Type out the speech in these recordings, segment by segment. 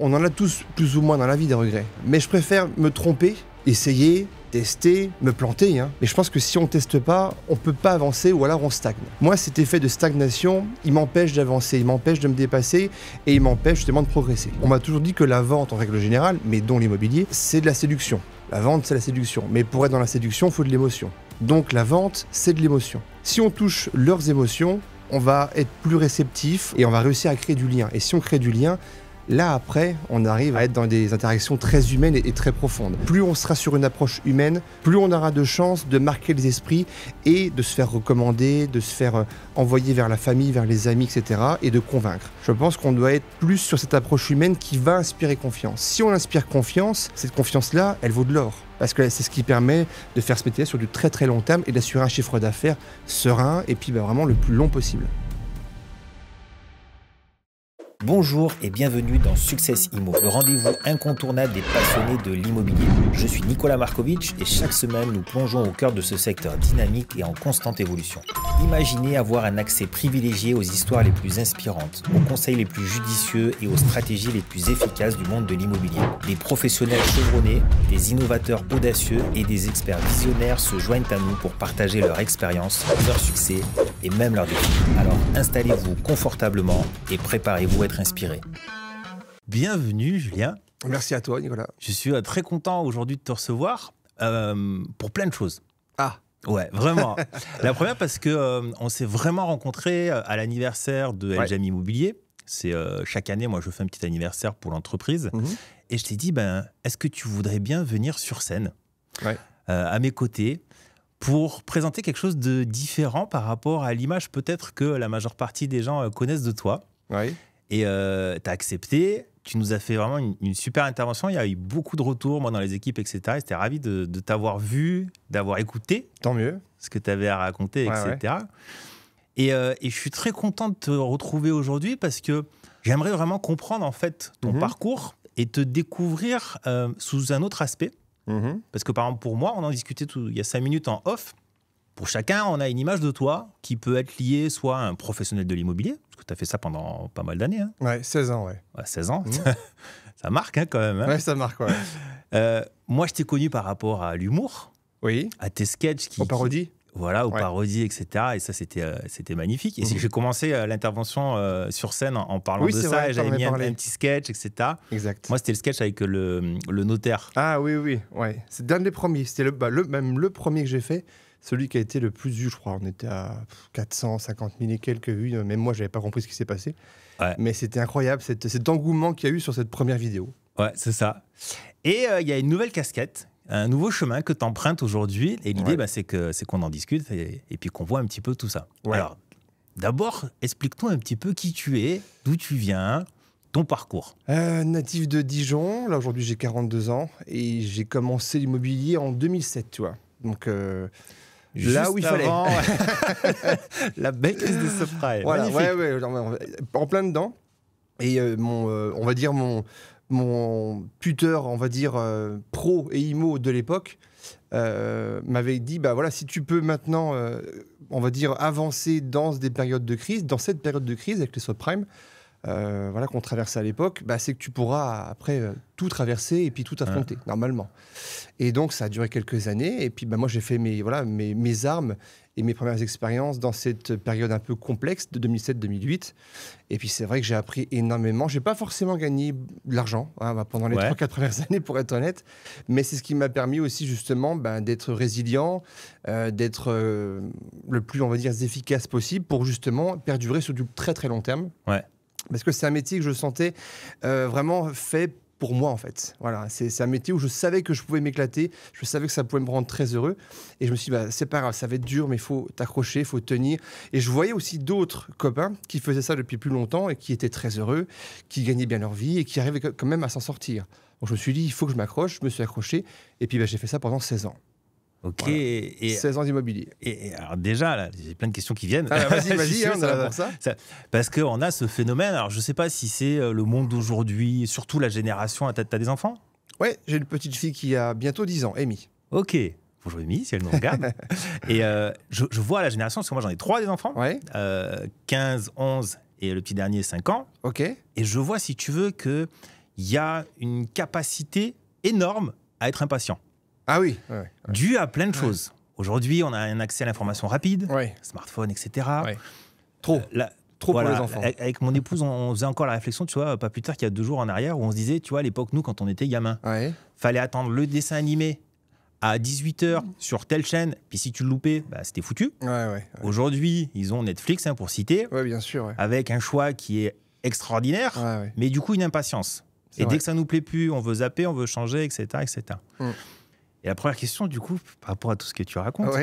On en a tous plus ou moins dans la vie des regrets. Mais je préfère me tromper, essayer, tester, me planter. Mais je pense que si on ne teste pas, on ne peut pas avancer ou alors on stagne. Moi, cet effet de stagnation, il m'empêche d'avancer, il m'empêche de me dépasser et il m'empêche justement de progresser. On m'a toujours dit que la vente, en règle générale, mais dont l'immobilier, c'est de la séduction. La vente, c'est la séduction. Mais pour être dans la séduction, il faut de l'émotion. Donc la vente, c'est de l'émotion. Si on touche leurs émotions, on va être plus réceptif et on va réussir à créer du lien. Et si on crée du lien, là après, on arrive à être dans des interactions très humaines et très profondes. Plus on sera sur une approche humaine, plus on aura de chances de marquer les esprits et de se faire recommander, de se faire envoyer vers la famille, vers les amis, etc. et de convaincre. Je pense qu'on doit être plus sur cette approche humaine qui va inspirer confiance. Si on inspire confiance, cette confiance-là, elle vaut de l'or. Parce que c'est ce qui permet de faire ce métier sur du très très long terme et d'assurer un chiffre d'affaires serein et puis vraiment le plus long possible. Bonjour et bienvenue dans Success Immo, le rendez-vous incontournable des passionnés de l'immobilier. Je suis Nicolas Markovic et chaque semaine nous plongeons au cœur de ce secteur dynamique et en constante évolution. Imaginez avoir un accès privilégié aux histoires les plus inspirantes, aux conseils les plus judicieux et aux stratégies les plus efficaces du monde de l'immobilier. Des professionnels chevronnés, des innovateurs audacieux et des experts visionnaires se joignent à nous pour partager leur expérience, leur succès et même leurs défis. Alors installez-vous confortablement et préparez-vous à être inspiré. Bienvenue Julien. Merci à toi Nicolas. Je suis très content aujourd'hui de te recevoir pour plein de choses. Ah ouais, vraiment. La première parce que on s'est vraiment rencontrés à l'anniversaire de LGM Immobilier. C'est chaque année, moi je fais un petit anniversaire pour l'entreprise. Et je t'ai dit, est-ce que tu voudrais bien venir sur scène à mes côtés pour présenter quelque chose de différent par rapport à l'image peut-être que la majeure partie des gens connaissent de toi. Et tu as accepté, tu nous as fait vraiment une super intervention. Il y a eu beaucoup de retours, moi, dans les équipes, etc. J'étais ravi de t'avoir vu, d'avoir écouté. Tant mieux. Ce que tu avais à raconter, etc. Et je suis très content de te retrouver aujourd'hui parce que j'aimerais vraiment comprendre, en fait, ton parcours et te découvrir sous un autre aspect. Parce que, par exemple, pour moi, on en discutait il y a 5 minutes en off. Pour chacun, on a une image de toi qui peut être liée soit à un professionnel de l'immobilier, parce que tu as fait ça pendant pas mal d'années. Ouais, 16 ans, 16 ans, ça marque quand même. Ouais, ça marque, moi, je t'ai connu par rapport à l'humour, à tes sketchs. Aux parodies. Voilà, aux parodies, etc. Et ça, c'était magnifique. Et j'ai commencé l'intervention sur scène en parlant de ça. Vrai, et j'avais mis un petit sketch, etc. Exact. Moi, c'était le sketch avec le notaire. Ah oui. C'est l'un des premiers. C'était même le premier que j'ai fait. Celui qui a été le plus vu, je crois. On était à 450 000 et quelques vues. Même moi, je n'avais pas compris ce qui s'est passé. Mais c'était incroyable, cet engouement qu'il y a eu sur cette première vidéo. Ouais, c'est ça. Et il y a une nouvelle casquette, un nouveau chemin que tu empruntes aujourd'hui. Et l'idée, c'est qu'on en discute et puis qu'on voit un petit peu tout ça. Alors, d'abord, explique-nous un petit peu qui tu es, d'où tu viens, ton parcours. Natif de Dijon. Là, aujourd'hui, j'ai 42 ans. Et j'ai commencé l'immobilier en 2007, tu vois. Donc... là où il fallait. La belle crise de subprime. Voilà, en plein dedans. Et on va dire mon tuteur, on va dire pro et IMO de l'époque, m'avait dit, si tu peux maintenant, on va dire, avancer dans cette période de crise avec les subprimes, qu'on traversait à l'époque, c'est que tu pourras après tout traverser et puis tout affronter, normalement. Et donc, ça a duré quelques années. Et puis, moi, j'ai fait mes armes et mes premières expériences dans cette période un peu complexe de 2007-2008. Et puis, c'est vrai que j'ai appris énormément. Je n'ai pas forcément gagné de l'argent pendant les 3-4 premières années, pour être honnête. Mais c'est ce qui m'a permis aussi, justement, d'être résilient, d'être le plus, on va dire, efficace possible pour, justement, perdurer sur du très, très long terme. Parce que c'est un métier que je sentais vraiment fait pour moi, en fait. Voilà, c'est un métier où je savais que je pouvais m'éclater, je savais que ça pouvait me rendre très heureux. Et je me suis dit, c'est pas grave, ça va être dur, mais il faut t'accrocher, il faut tenir. Et je voyais aussi d'autres copains qui faisaient ça depuis plus longtemps et qui étaient très heureux, qui gagnaient bien leur vie et qui arrivaient quand même à s'en sortir. Donc je me suis dit, il faut que je m'accroche, je me suis accroché. Et puis j'ai fait ça pendant 16 ans. Ok. Voilà. Et 16 ans d'immobilier. Et alors déjà, là, j'ai plein de questions qui viennent. Vas-y, on est là pour ça. Parce qu'on a ce phénomène, alors je ne sais pas si c'est le monde d'aujourd'hui, surtout la génération. T'as des enfants ? Ouais, j'ai une petite fille qui a bientôt 10 ans, Amy. Ok. Bonjour Amy, si elle nous regarde. Et je vois la génération, parce que moi j'en ai 3 des enfants. 15, 11 et le petit dernier 5 ans. Ok. Et je vois, si tu veux, qu'il il y a une capacité énorme à être impatient. Ah oui. Dû à plein de choses. Aujourd'hui, on a un accès à l'information rapide, smartphone, etc. Trop. Trop pour les enfants. Avec mon épouse, on faisait encore la réflexion, tu vois, pas plus tard qu'il y a 2 jours en arrière, où on se disait, tu vois, à l'époque, nous, quand on était gamin, fallait attendre le dessin animé à 18h sur telle chaîne, puis si tu le loupais, bah, c'était foutu. Aujourd'hui, ils ont Netflix, pour citer, bien sûr, avec un choix qui est extraordinaire, mais du coup, une impatience. Et dès que ça nous plaît plus, on veut zapper, on veut changer, etc. etc. Et la première question, du coup, par rapport à tout ce que tu racontes,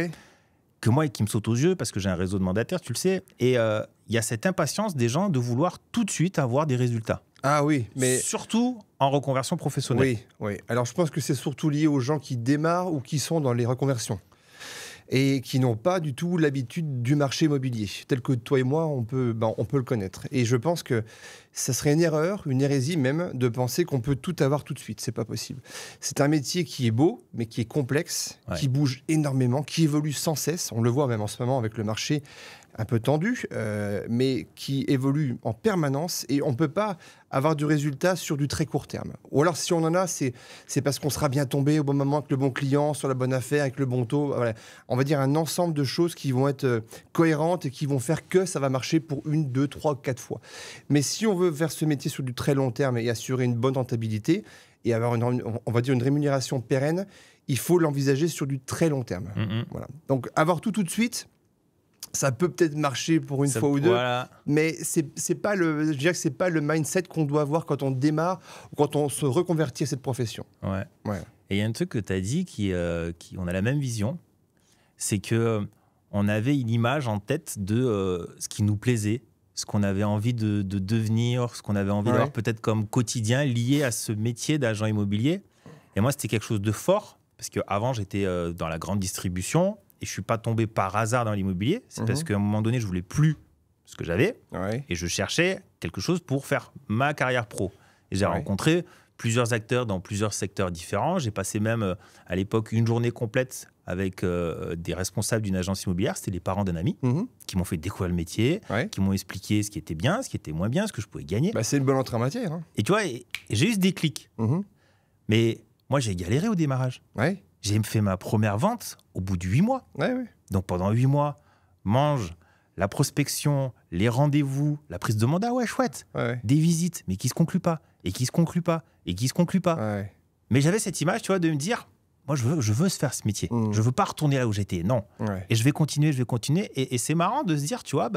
que moi, qui me saute aux yeux, parce que j'ai un réseau de mandataires, tu le sais, et il y a cette impatience des gens de vouloir tout de suite avoir des résultats. Ah oui, mais... Surtout en reconversion professionnelle. Oui. Alors, je pense que c'est surtout lié aux gens qui démarrent ou qui sont dans les reconversions et qui n'ont pas du tout l'habitude du marché immobilier, tel que toi et moi, on peut le connaître. Et je pense que ça serait une erreur, une hérésie même, de penser qu'on peut tout avoir tout de suite. C'est pas possible. C'est un métier qui est beau, mais qui est complexe, qui bouge énormément, qui évolue sans cesse. On le voit même en ce moment avec le marché un peu tendu, mais qui évolue en permanence et on ne peut pas avoir du résultat sur du très court terme. Ou alors, si on en a, c'est parce qu'on sera bien tombé au bon moment avec le bon client, sur la bonne affaire, avec le bon taux. Voilà. On va dire un ensemble de choses qui vont être cohérentes et qui vont faire que ça va marcher pour 1, 2, 3, 4 fois. Mais si on veut faire ce métier sur du très long terme et assurer une bonne rentabilité et avoir on va dire une rémunération pérenne, il faut l'envisager sur du très long terme. Voilà. Donc, avoir tout de suite, ça peut peut-être marcher pour une fois ou deux, mais je dirais que c'est pas le mindset qu'on doit avoir quand on démarre ou quand on se reconvertit à cette profession. Et il y a un truc que tu as dit on a la même vision, c'est que on avait une image en tête de ce qui nous plaisait, ce qu'on avait envie de devenir, ce qu'on avait envie d'avoir peut-être comme quotidien lié à ce métier d'agent immobilier. Et moi, c'était quelque chose de fort, parce qu'avant, j'étais dans la grande distribution. Et je ne suis pas tombé par hasard dans l'immobilier. C'est parce qu'à un moment donné, je ne voulais plus ce que j'avais. Et je cherchais quelque chose pour faire ma carrière pro. Et j'ai rencontré plusieurs acteurs dans plusieurs secteurs différents. J'ai passé même, à l'époque, une journée complète avec des responsables d'une agence immobilière. C'était les parents d'un ami qui m'ont fait découvrir le métier, qui m'ont expliqué ce qui était bien, ce qui était moins bien, ce que je pouvais gagner. C'est une bonne entrée en matière. Et tu vois, j'ai eu ce déclic. Mais moi, j'ai galéré au démarrage. J'ai fait ma première vente au bout de 8 mois. Donc pendant 8 mois, la prospection, les rendez-vous, la prise de mandat, chouette. Des visites, mais qui se concluent pas, et qui se concluent pas, et qui se concluent pas. Mais j'avais cette image, tu vois, de me dire, moi, je veux se faire ce métier. Je veux pas retourner là où j'étais, non. Et je vais continuer. Et c'est marrant de se dire, tu vois,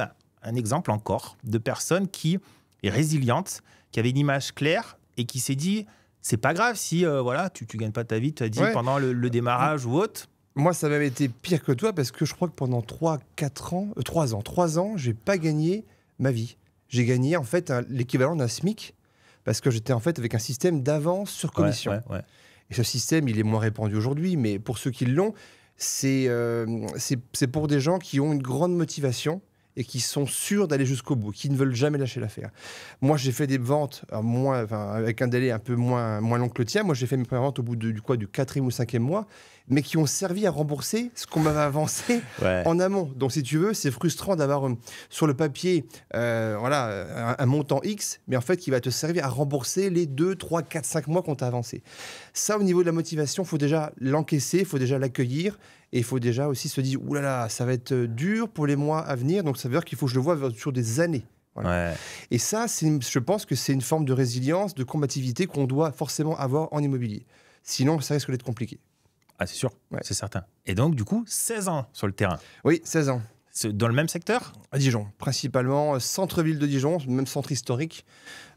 un exemple encore de personne qui est résiliente, qui avait une image claire et qui s'est dit... C'est pas grave si tu gagnes pas ta vie, tu as dit, pendant le démarrage ou autre. Moi, ça m'avait été pire que toi parce que je crois que pendant 3 ans, j'ai pas gagné ma vie. J'ai gagné en fait l'équivalent d'un SMIC parce que j'étais en fait avec un système d'avance sur commission. Et ce système, il est moins répandu aujourd'hui, mais pour ceux qui l'ont, c'est pour des gens qui ont une grande motivation et qui sont sûrs d'aller jusqu'au bout, qui ne veulent jamais lâcher l'affaire. Moi, j'ai fait des ventes avec un délai un peu moins long que le tien. Moi, j'ai fait mes premières ventes au bout du 4e ou 5e mois, mais qui ont servi à rembourser ce qu'on m'avait avancé en amont. Donc, si tu veux, c'est frustrant d'avoir sur le papier un montant X, mais en fait, qui va te servir à rembourser les 2, 3, 4, 5 mois qu'on t'a avancé. Ça, au niveau de la motivation, il faut déjà l'encaisser, il faut déjà l'accueillir. Et il faut déjà aussi se dire, oulala, ça va être dur pour les mois à venir. Donc, ça veut dire qu'il faut que je le vois sur des années. Et ça, je pense que c'est une forme de résilience, de combativité qu'on doit forcément avoir en immobilier. Sinon, ça risque d'être compliqué. Ah, c'est sûr, c'est certain. Et donc, du coup, 16 ans sur le terrain. Oui, 16 ans. Dans le même secteur ? À Dijon, principalement centre-ville de Dijon, même centre historique.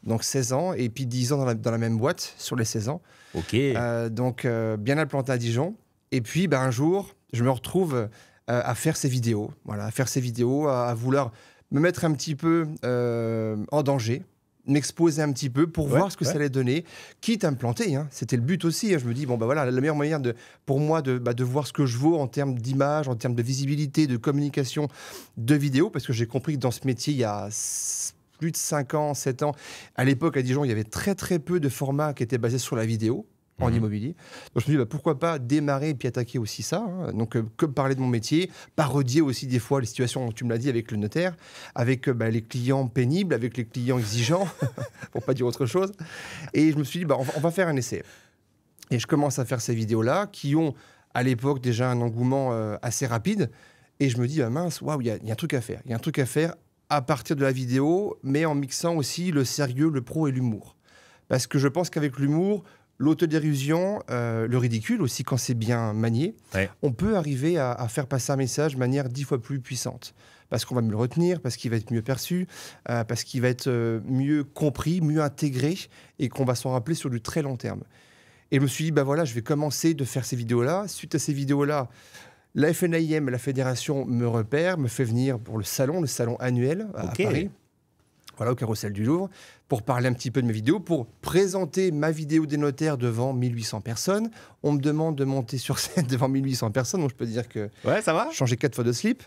Donc 16 ans, et puis 10 ans dans la même boîte sur les 16 ans. Ok. Donc, bien implanté à Dijon. Et puis, un jour, je me retrouve à faire ces vidéos. Voilà, à faire ces vidéos, à vouloir me mettre un petit peu en danger, m'exposer un petit peu pour voir ce que ça allait donner, quitte à me planter. C'était le but aussi. Je me dis, la meilleure manière pour moi de voir ce que je vaux en termes d'image, en termes de visibilité, de communication, de vidéo, parce que j'ai compris que dans ce métier, il y a plus de 5 ans, 7 ans, à l'époque, à Dijon, il y avait très, très peu de formats qui étaient basés sur la vidéo. en immobilier. Donc je me dis, pourquoi pas démarrer et puis attaquer aussi ça, hein. Donc comme parler de mon métier, parodier aussi des fois les situations, tu me l'as dit, avec le notaire, avec les clients pénibles, avec les clients exigeants, pour pas dire autre chose. Et je me suis dit, on va faire un essai. Et je commence à faire ces vidéos-là qui ont, à l'époque, déjà un engouement assez rapide. Et je me dis, mince, waouh, il y a un truc à faire. Il y a un truc à faire à partir de la vidéo, mais en mixant aussi le sérieux, le pro et l'humour. Parce que je pense qu'avec l'humour, l'autodérision, le ridicule aussi quand c'est bien manié, on peut arriver à faire passer un message de manière 10 fois plus puissante. Parce qu'on va mieux le retenir, parce qu'il va être mieux perçu, parce qu'il va être mieux compris, mieux intégré, et qu'on va s'en rappeler sur du très long terme. Et je me suis dit, voilà, je vais commencer de faire ces vidéos-là. Suite à ces vidéos-là, la FNAIM, la fédération, me repère, me fait venir pour le salon annuel à Paris. Voilà, au Carrousel du Louvre, pour parler un petit peu de mes vidéos, pour présenter ma vidéo des notaires devant 1800 personnes. On me demande de monter sur scène devant 1800 personnes, donc je peux dire que ça va. Changer 4 fois de slip.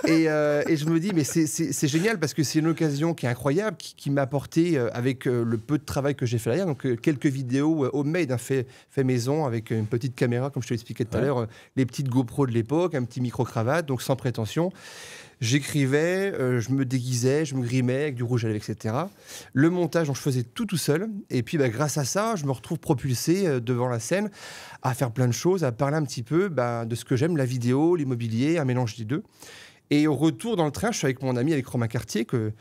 et je me dis, mais c'est génial parce que c'est une occasion qui est incroyable, qui m'a apporté, avec le peu de travail que j'ai fait derrière, donc quelques vidéos homemade, fait maison, avec une petite caméra, comme je te l'expliquais tout à l'heure, les petites GoPro de l'époque, un petit micro-cravate, donc sans prétention. J'écrivais, je me déguisais, je me grimais avec du rouge à lèvres, etc. Le montage, je faisais tout seul. Et puis, grâce à ça, je me retrouve propulsé devant la scène à faire plein de choses, à parler un petit peu de ce que j'aime, la vidéo, l'immobilier, un mélange des deux. Et au retour dans le train, je suis avec mon ami, avec Romain Cartier, que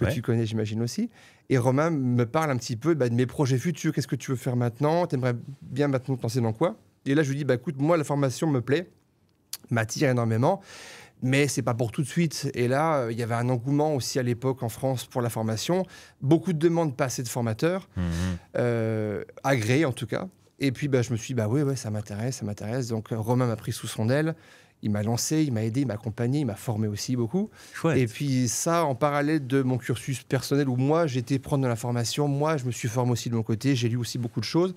tu connais, j'imagine aussi. Et Romain me parle un petit peu de mes projets futurs. Qu'est-ce que tu veux faire maintenant? T'aimerais bien maintenant te lancer dans quoi? Et là, je lui dis, écoute, moi, la formation me plaît, m'attire énormément. Mais c'est pas pour tout de suite. Et là, il y avait un engouement aussi à l'époque en France pour la formation. Beaucoup de demandes, pas assez de formateurs, agréés en tout cas. Et puis, je me suis dit, oui, ça m'intéresse. Donc, Romain m'a pris sous son aile. Il m'a lancé, il m'a aidé, il m'a accompagné, il m'a formé aussi beaucoup. Chouette. Et puis ça, en parallèle de mon cursus personnel où moi, j'étais prendre de la formation, moi, je me suis formé aussi de mon côté, j'ai lu aussi beaucoup de choses.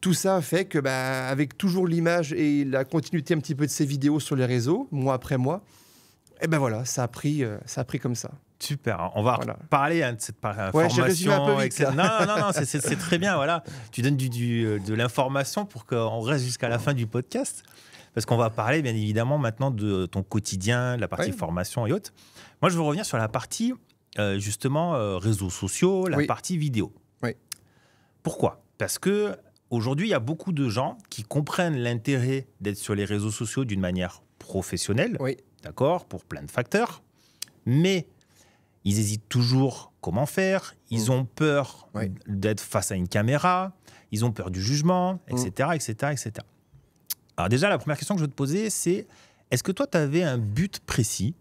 Tout ça fait que, avec toujours l'image et la continuité un petit peu de ces vidéos sur les réseaux, mois après mois, et voilà, ça a pris comme ça. Super, on va parler de cette formation. J'ai résumé un peu vite, non, c'est très bien. Voilà. Tu donnes de l'information pour qu'on reste jusqu'à la fin du podcast. Parce qu'on va parler, bien évidemment, maintenant de ton quotidien, la partie formation et autres. Moi, je veux revenir sur la partie, justement, réseaux sociaux, la partie vidéo. Oui. Pourquoi? Parce qu'aujourd'hui, il y a beaucoup de gens qui comprennent l'intérêt d'être sur les réseaux sociaux d'une manière professionnelle, d'accord, pour plein de facteurs. Mais ils hésitent toujours comment faire. Ils ont peur d'être face à une caméra. Ils ont peur du jugement, etc., etc., etc. Alors déjà, la première question que je veux te poser, c'est est-ce que toi, tu avais un but précis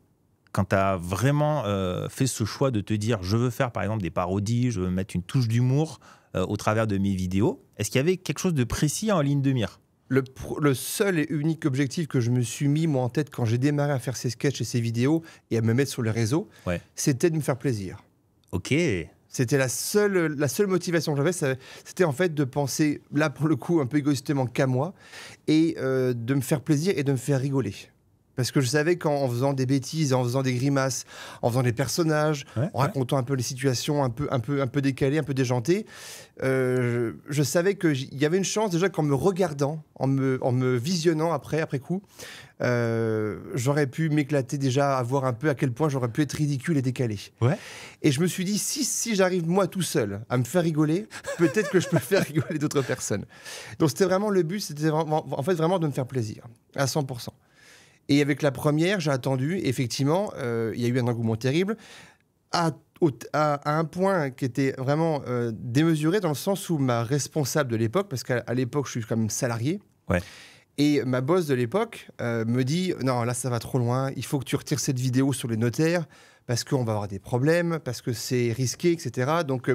quand tu as vraiment fait ce choix de te dire je veux faire par exemple des parodies, je veux mettre une touche d'humour au travers de mes vidéos? Est-ce qu'il y avait quelque chose de précis en ligne de mire? Le seul et unique objectif que je me suis mis moi en tête quand j'ai démarré à faire ces sketchs et ces vidéos et à me mettre sur les réseaux, c'était de me faire plaisir. Ok. C'était la seule motivation que j'avais, c'était en fait de penser, là pour le coup, un peu égoïstement qu'à moi, et de me faire plaisir et de me faire rigoler. Parce que je savais qu'en faisant des bêtises, en faisant des grimaces, en faisant des personnages, en racontant un peu les situations un peu décalées, un peu déjantées, je savais qu'il y avait une chance déjà qu'en me regardant, en me visionnant après coup, j'aurais pu m'éclater déjà, à voir un peu à quel point j'aurais pu être ridicule et décalé. Et je me suis dit, si j'arrive moi tout seul à me faire rigoler, peut-être que je peux faire rigoler d'autres personnes. Donc c'était vraiment le but, c'était vraiment de me faire plaisir, à 100%. Et avec la première, j'ai attendu, effectivement, il y a eu un engouement terrible, à un point qui était vraiment démesuré, dans le sens où ma responsable de l'époque, parce qu'à l'époque, je suis quand même salarié, et ma boss de l'époque me dit « Non, là, ça va trop loin, il faut que tu retires cette vidéo sur les notaires, parce qu'on va avoir des problèmes, parce que c'est risqué, etc. Donc,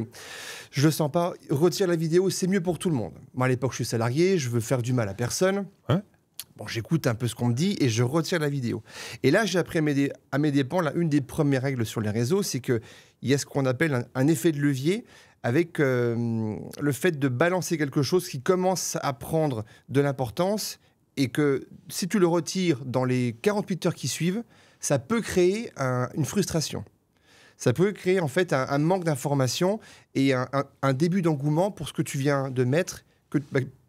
je ne le sens pas. Retire la vidéo, c'est mieux pour tout le monde. Moi, à l'époque, je suis salarié, je veux faire du mal à personne. » Bon, j'écoute un peu ce qu'on me dit et je retire la vidéo. Et là, j'ai appris à mes dépens, une des premières règles sur les réseaux, c'est qu'il y a ce qu'on appelle un effet de levier avec le fait de balancer quelque chose qui commence à prendre de l'importance et que si tu le retires dans les 48 heures qui suivent, ça peut créer une frustration. Ça peut créer en fait un manque d'information et un début d'engouement pour ce que tu viens de mettre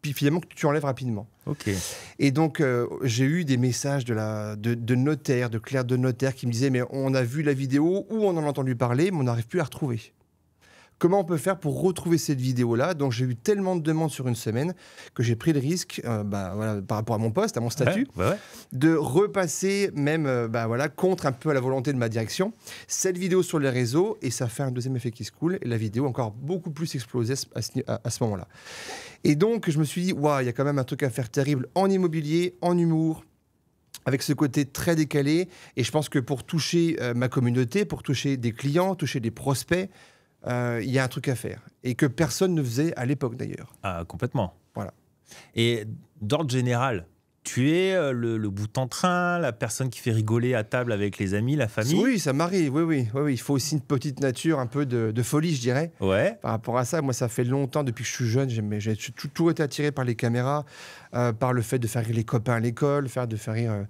puis finalement que tu enlèves rapidement. Ok. Et donc, j'ai eu des messages de notaires, de clercs de notaire qui me disaient « Mais on a vu la vidéo ou on en a entendu parler, mais on n'arrive plus à la retrouver. » Comment on peut faire pour retrouver cette vidéo-là? Donc, j'ai eu tellement de demandes sur une semaine que j'ai pris le risque, voilà, par rapport à mon poste, à mon statut, de repasser même contre un peu à la volonté de ma direction cette vidéo sur les réseaux, et ça fait un deuxième effet qui se coule, et la vidéo encore beaucoup plus explosée à ce moment-là. Et donc, je me suis dit, waouh, il y a quand même un truc à faire terrible en immobilier, en humour, avec ce côté très décalé. Et je pense que pour toucher ma communauté, pour toucher des clients, toucher des prospects, il y a un truc à faire. Et que personne ne faisait à l'époque, d'ailleurs. Ah, complètement. Voilà. Et d'ordre général, tu es le bout en train, la personne qui fait rigoler à table avec les amis, la famille? Oui, ça m'arrive, oui. Il faut aussi une petite nature, un peu de folie, je dirais. Ouais. Par rapport à ça, moi, ça fait longtemps, depuis que je suis jeune, j'ai toujours été attiré par les caméras, par le fait de faire rire les copains à l'école, de faire rire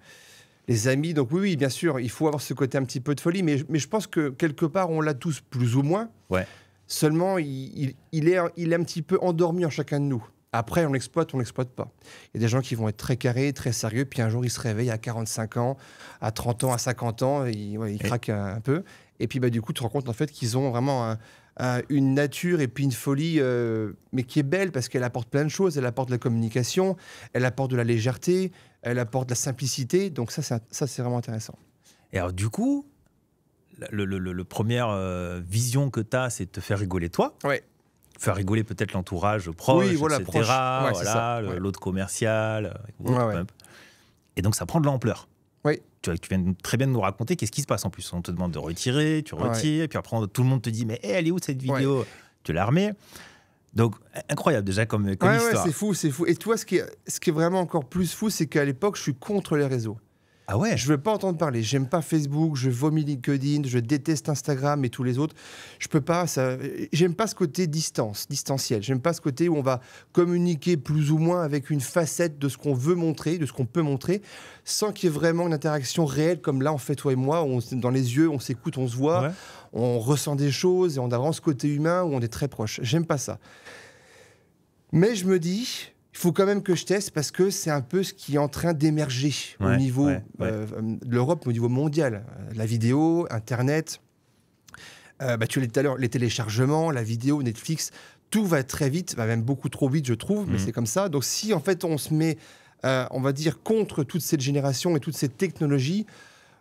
les amis. Donc oui, bien sûr, il faut avoir ce côté un petit peu de folie, mais je pense que quelque part, on l'a tous plus ou moins. Ouais. Seulement, il est un petit peu endormi en chacun de nous. Après, on l'exploite, on l'exploite pas. Il y a des gens qui vont être très carrés, très sérieux, puis un jour, ils se réveillent à 45 ans, à 30 ans, à 50 ans, ils craquent un peu. Et puis, du coup, tu te rends compte en fait qu'ils ont vraiment une nature et puis une folie, mais qui est belle parce qu'elle apporte plein de choses. Elle apporte de la communication, elle apporte de la légèreté, elle apporte de la simplicité. Donc ça, c'est vraiment intéressant. Et alors, du coup, le première vision que tu as, c'est de te faire rigoler toi. Ouais. Faire rigoler peut-être l'entourage proche, oui, voilà, etc. Proche. Ouais, voilà, l'autre commercial. Et donc, ça prend de l'ampleur. Oui. Tu viens très bien de nous raconter qu'est-ce qui se passe en plus. On te demande de retirer, tu retires, et puis après, tout le monde te dit « Mais elle est où cette vidéo ?» Tu la remets. Donc, incroyable déjà comme histoire. Ouais, c'est fou. Et toi, ce qui est vraiment encore plus fou, c'est qu'à l'époque, je suis contre les réseaux. Ah ouais? Je veux pas entendre parler. J'aime pas Facebook, je vomis LinkedIn, je déteste Instagram et tous les autres. Je peux pas. J'aime pas ce côté distanciel. J'aime pas ce côté où on va communiquer plus ou moins avec une facette de ce qu'on veut montrer, de ce qu'on peut montrer, sans qu'il y ait vraiment une interaction réelle comme là, on fait toi et moi, dans les yeux, on s'écoute, on se voit, on ressent des choses et on a vraiment ce côté humain où on est très proche. J'aime pas ça. Mais je me dis, il faut quand même que je teste parce que c'est un peu ce qui est en train d'émerger au niveau de l'Europe, au niveau mondial. La vidéo, Internet, tu l'as dit tout à l'heure, les téléchargements, la vidéo, Netflix, tout va très vite, va même beaucoup trop vite, je trouve, mais c'est comme ça. Donc si en fait on se met, on va dire, contre toute cette génération et toutes ces technologies,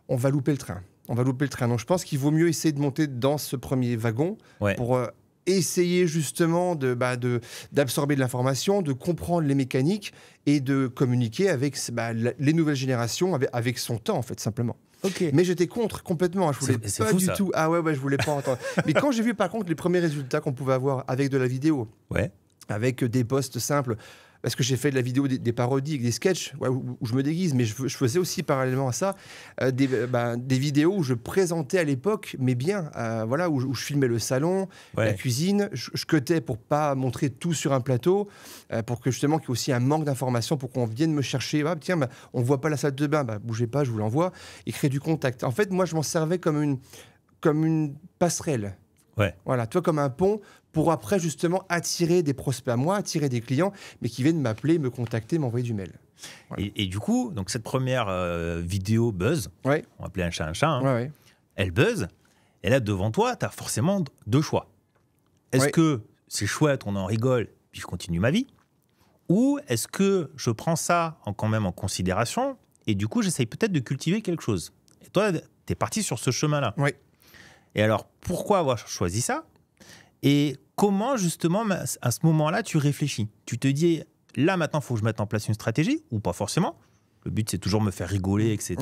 on va louper le train. Donc je pense qu'il vaut mieux essayer de monter dans ce premier wagon pour essayer justement d'absorber de l'information, de comprendre les mécaniques et de communiquer avec les nouvelles générations, avec son temps en fait, simplement. Okay. Mais j'étais contre complètement, je voulais pas du tout. Ah ouais, je voulais pas entendre. Mais quand j'ai vu par contre les premiers résultats qu'on pouvait avoir avec de la vidéo, avec des posts simples, parce que j'ai fait de la vidéo des parodies, des sketchs où je me déguise, mais je faisais aussi parallèlement à ça des vidéos où je présentais à l'époque, mais bien, où je filmais le salon, la cuisine, je cutais pour pas montrer tout sur un plateau, pour que justement qu'il y ait aussi un manque d'informations, pour qu'on vienne me chercher. On voit pas la salle de bain, bougez pas, je vous l'envoie, et créer du contact. En fait, moi, je m'en servais comme une passerelle. Voilà, toi comme un pont pour après justement attirer des prospects à moi, attirer des clients, mais qui viennent m'appeler, me contacter, m'envoyer du mail. Voilà. Et du coup, donc cette première vidéo buzz, on va appeler un chat, elle buzz, et là devant toi, tu as forcément deux choix. Est-ce que c'est chouette, on en rigole, puis je continue ma vie, ou est-ce que je prends ça quand même en considération, et du coup j'essaye peut-être de cultiver quelque chose. Et toi, tu es parti sur ce chemin-là. Et alors, pourquoi avoir choisi ça? Et comment, justement, à ce moment-là, tu réfléchis? Tu te dis, là, maintenant, il faut que je mette en place une stratégie, ou pas forcément? Le but, c'est toujours me faire rigoler, etc.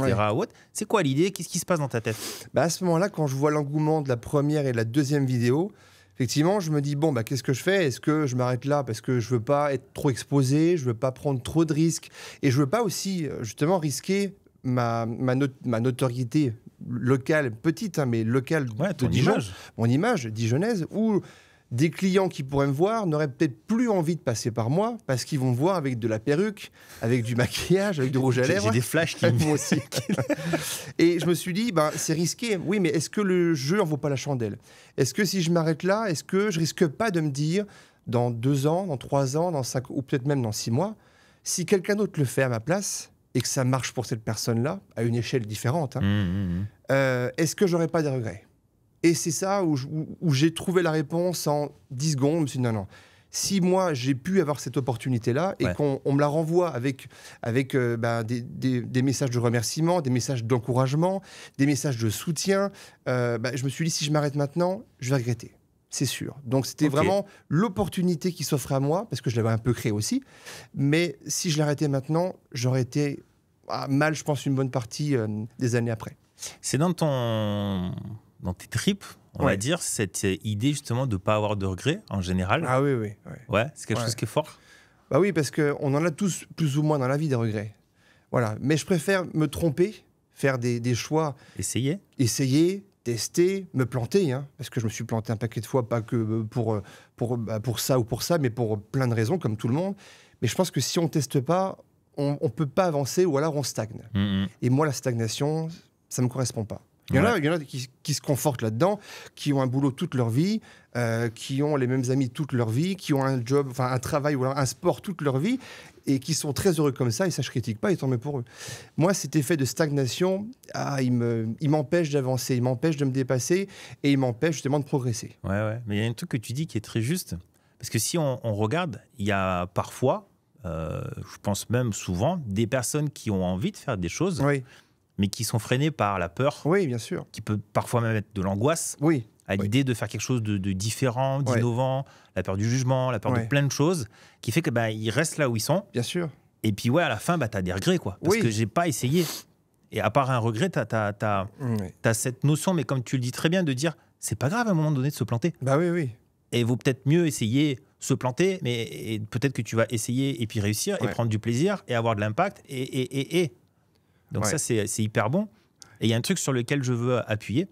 C'est quoi l'idée? Qu'est-ce qui se passe dans ta tête? À ce moment-là, quand je vois l'engouement de la première et de la deuxième vidéo, effectivement, je me dis, qu'est-ce que je fais? Est-ce que je m'arrête là parce que je ne veux pas être trop exposé, je ne veux pas prendre trop de risques, et je ne veux pas aussi, justement, risquer ma notoriété locale, petite, mais locale de Dijon, mon image dijonnaise, où des clients qui pourraient me voir n'auraient peut-être plus envie de passer par moi parce qu'ils vont me voir avec de la perruque, avec du maquillage, avec du rouge à lèvres. J'ai des flashs qui moi aussi. Et je me suis dit, c'est risqué. Oui, mais est-ce que le jeu en vaut pas la chandelle? Est-ce que si je m'arrête là, est-ce que je risque pas de me dire, dans 2 ans, dans 3 ans, dans 5 ou peut-être même dans 6 mois, si quelqu'un d'autre le fait à ma place et que ça marche pour cette personne-là, à une échelle différente, hein, est-ce que j'aurais pas des regrets? Et c'est ça où j'ai trouvé la réponse en 10 secondes. Je me suis dit non. Si moi, j'ai pu avoir cette opportunité-là et qu'on me la renvoie avec des messages de remerciement, des messages d'encouragement, des messages de soutien, je me suis dit, si je m'arrête maintenant, je vais regretter. C'est sûr. Donc, c'était vraiment l'opportunité qui s'offrait à moi, parce que je l'avais un peu créée aussi. Mais si je l'arrêtais maintenant, j'aurais été mal, je pense, une bonne partie des années après. C'est dans tes tripes, on va dire, cette idée justement de ne pas avoir de regrets en général. Ah oui. Ouais, c'est quelque chose qui est fort. Bah oui, parce qu'on en a tous plus ou moins dans la vie des regrets. Voilà. Mais je préfère me tromper, faire des choix. Essayer, tester, me planter, hein, parce que je me suis planté un paquet de fois, pas que pour ça ou pour ça, mais pour plein de raisons, comme tout le monde. Mais je pense que si on ne teste pas, on ne peut pas avancer ou alors on stagne. Et moi, la stagnation, ça ne me correspond pas. Il y en a qui se confortent là-dedans, qui ont un boulot toute leur vie, qui ont les mêmes amis toute leur vie, qui ont un job, enfin un travail ou un sport toute leur vie, et qui sont très heureux comme ça, et ça je critique pas, et tant mieux pour eux. Moi, cet effet de stagnation, il m'empêche d'avancer, il m'empêche de me dépasser, et il m'empêche justement de progresser. Ouais. Mais il y a un truc que tu dis qui est très juste, parce que si on regarde, il y a parfois, je pense même souvent, des personnes qui ont envie de faire des choses, mais qui sont freinés par la peur. Oui, bien sûr. Qui peut parfois même être de l'angoisse. À l'idée de faire quelque chose de différent, d'innovant, la peur du jugement, la peur de plein de choses, qui fait que ils restent là où ils sont. Bien sûr. Et puis à la fin, tu as des regrets, quoi. Parce que j'ai pas essayé. Et à part un regret, tu as cette notion, mais comme tu le dis très bien, de dire, c'est pas grave à un moment donné de se planter. Bah oui. Et il vaut peut-être mieux essayer, se planter, mais peut-être que tu vas essayer et puis réussir, et prendre du plaisir, et avoir de l'impact, Donc ça, c'est hyper bon. Et il y a un truc sur lequel je veux appuyer,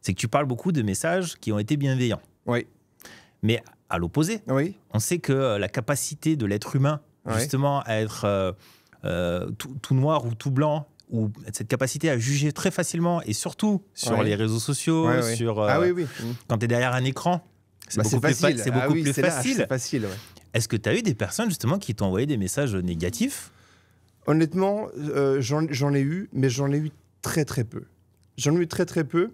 c'est que tu parles beaucoup de messages qui ont été bienveillants. Oui. Mais à l'opposé, on sait que la capacité de l'être humain, justement, à être tout noir ou tout blanc, ou cette capacité à juger très facilement, et surtout sur les réseaux sociaux, quand tu es derrière un écran, c'est beaucoup plus facile. C'est facile. Est-ce que tu as eu des personnes, justement, qui t'ont envoyé des messages négatifs ? Honnêtement, j'en ai eu, mais j'en ai eu très peu. J'en ai eu très peu.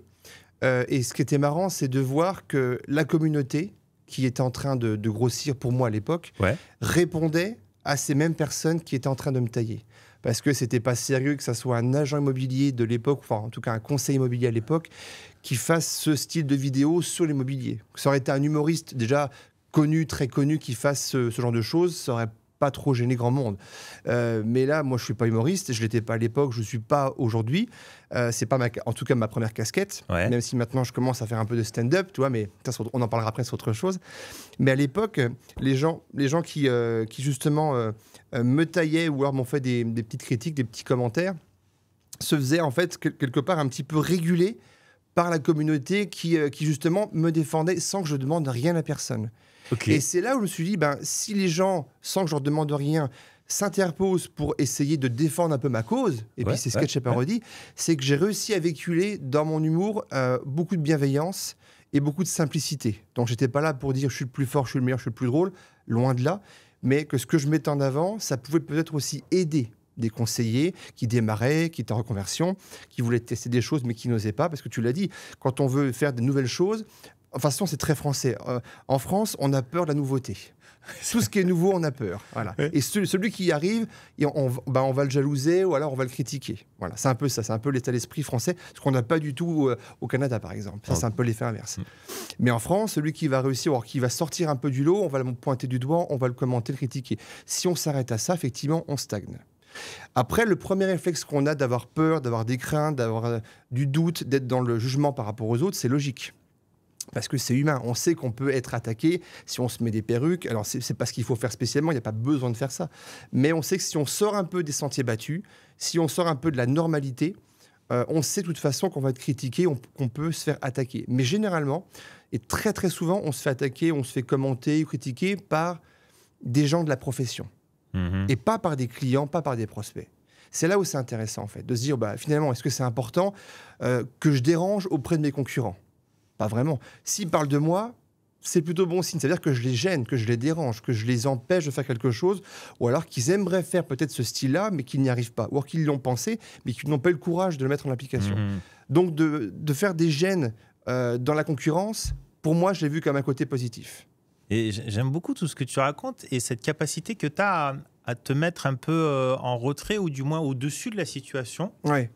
Et ce qui était marrant, c'est de voir que la communauté, qui était en train de grossir pour moi à l'époque, répondait à ces mêmes personnes qui étaient en train de me tailler. Parce que c'était pas sérieux que ça soit un agent immobilier de l'époque, enfin en tout cas un conseiller immobilier à l'époque, qui fasse ce style de vidéo sur l'immobilier. Ça aurait été un humoriste déjà connu, très connu, qui fasse ce genre de choses, ça aurait pas trop gêné grand monde. Mais là, moi, je suis pas humoriste, je l'étais pas à l'époque, je suis pas aujourd'hui. C'est pas en tout cas ma première casquette, même si maintenant je commence à faire un peu de stand-up, tu vois, mais on en parlera après, c'est autre chose. Mais à l'époque, les gens qui justement me taillaient ou alors m'ont fait des petites critiques, des petits commentaires, se faisaient en fait quelque part un petit peu réguler par la communauté qui justement me défendait sans que je demande rien à personne. Et c'est là où je me suis dit, si les gens, sans que je leur demande rien, s'interposent pour essayer de défendre un peu ma cause, et puis c'est sketch et parodie, c'est que j'ai réussi à véhiculer dans mon humour beaucoup de bienveillance et beaucoup de simplicité. Donc j'étais pas là pour dire je suis le plus fort, je suis le meilleur, je suis le plus drôle, loin de là, mais que ce que je mettais en avant, ça pouvait peut-être aussi aider des conseillers qui démarraient, qui étaient en reconversion, qui voulaient tester des choses mais qui n'osaient pas, parce que tu l'as dit, quand on veut faire de nouvelles choses, de toute façon, c'est très français. En France, on a peur de la nouveauté. Tout ce qui est nouveau, on a peur. Voilà. Et celui qui y arrive, on va le jalouser ou alors on va le critiquer. Voilà. C'est un peu ça, c'est un peu l'état d'esprit français, ce qu'on n'a pas du tout au Canada, par exemple. Ça, c'est un peu l'effet inverse. Mais en France, celui qui va réussir, ou qui va sortir un peu du lot, on va le pointer du doigt, on va le commenter, le critiquer. Si on s'arrête à ça, effectivement, on stagne. Après, le premier réflexe qu'on a d'avoir peur, d'avoir des craintes, d'avoir du doute, d'être dans le jugement par rapport aux autres, c'est logique. Parce que c'est humain, on sait qu'on peut être attaqué si on se met des perruques. Alors, c'est pas ce qu'il faut faire spécialement, il n'y a pas besoin de faire ça. Mais on sait que si on sort un peu des sentiers battus, si on sort un peu de la normalité, on sait de toute façon qu'on va être critiqué, qu'on peut se faire attaquer. Mais généralement, et très très souvent, on se fait attaquer, on se fait commenter ou critiquer par des gens de la profession. Et pas par des clients, pas par des prospects. C'est là où c'est intéressant, en fait, de se dire, finalement, est-ce que c'est important que je dérange auprès de mes concurrents ? Pas vraiment. S'ils parlent de moi, c'est plutôt bon signe. C'est-à-dire que je les gêne, que je les dérange, que je les empêche de faire quelque chose, ou alors qu'ils aimeraient faire peut-être ce style-là, mais qu'ils n'y arrivent pas, ou alors qu'ils l'ont pensé, mais qu'ils n'ont pas eu le courage de le mettre en application. Donc de faire des gènes dans la concurrence, pour moi, je l'ai vu comme un côté positif. Et j'aime beaucoup tout ce que tu racontes et cette capacité que tu as à te mettre un peu en retrait ou du moins au-dessus de la situation. Ouais.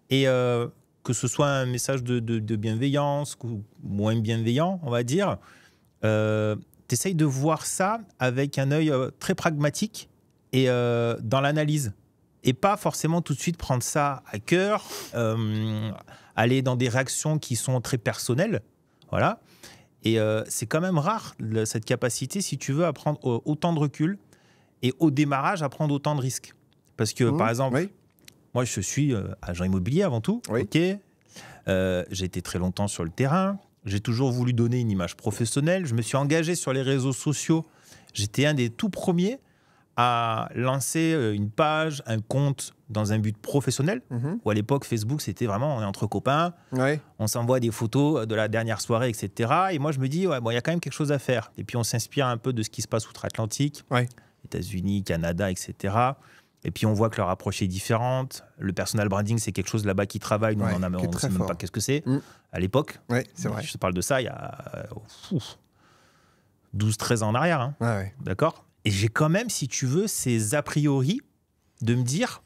Et que ce soit un message de bienveillance ou moins bienveillant, on va dire, tu essayes de voir ça avec un œil très pragmatique et dans l'analyse. Et pas forcément tout de suite prendre ça à cœur, aller dans des réactions qui sont très personnelles. Voilà. Et c'est quand même rare, cette capacité, si tu veux, à prendre autant de recul et au démarrage, à prendre autant de risques. Parce que, par exemple, moi, je suis agent immobilier avant tout. Ok. J'ai été très longtemps sur le terrain. J'ai toujours voulu donner une image professionnelle. Je me suis engagé sur les réseaux sociaux. J'étais un des tout premiers à lancer une page, un compte dans un but professionnel. Où à l'époque, Facebook, c'était vraiment on est entre copains. On s'envoie des photos de la dernière soirée, etc. Et moi, je me dis, il y a quand même quelque chose à faire. Et puis, on s'inspire un peu de ce qui se passe outre-Atlantique, États-Unis, Canada, etc. Et puis, on voit que leur approche est différente. Le personal branding, c'est quelque chose là-bas qui travaille. Nous, on ne sait même pas qu'est-ce que c'est à l'époque. C'est vrai. Je te parle de ça il y a 12-13 ans en arrière. Hein. D'accord ? Et j'ai quand même, si tu veux, ces a priori de me dire,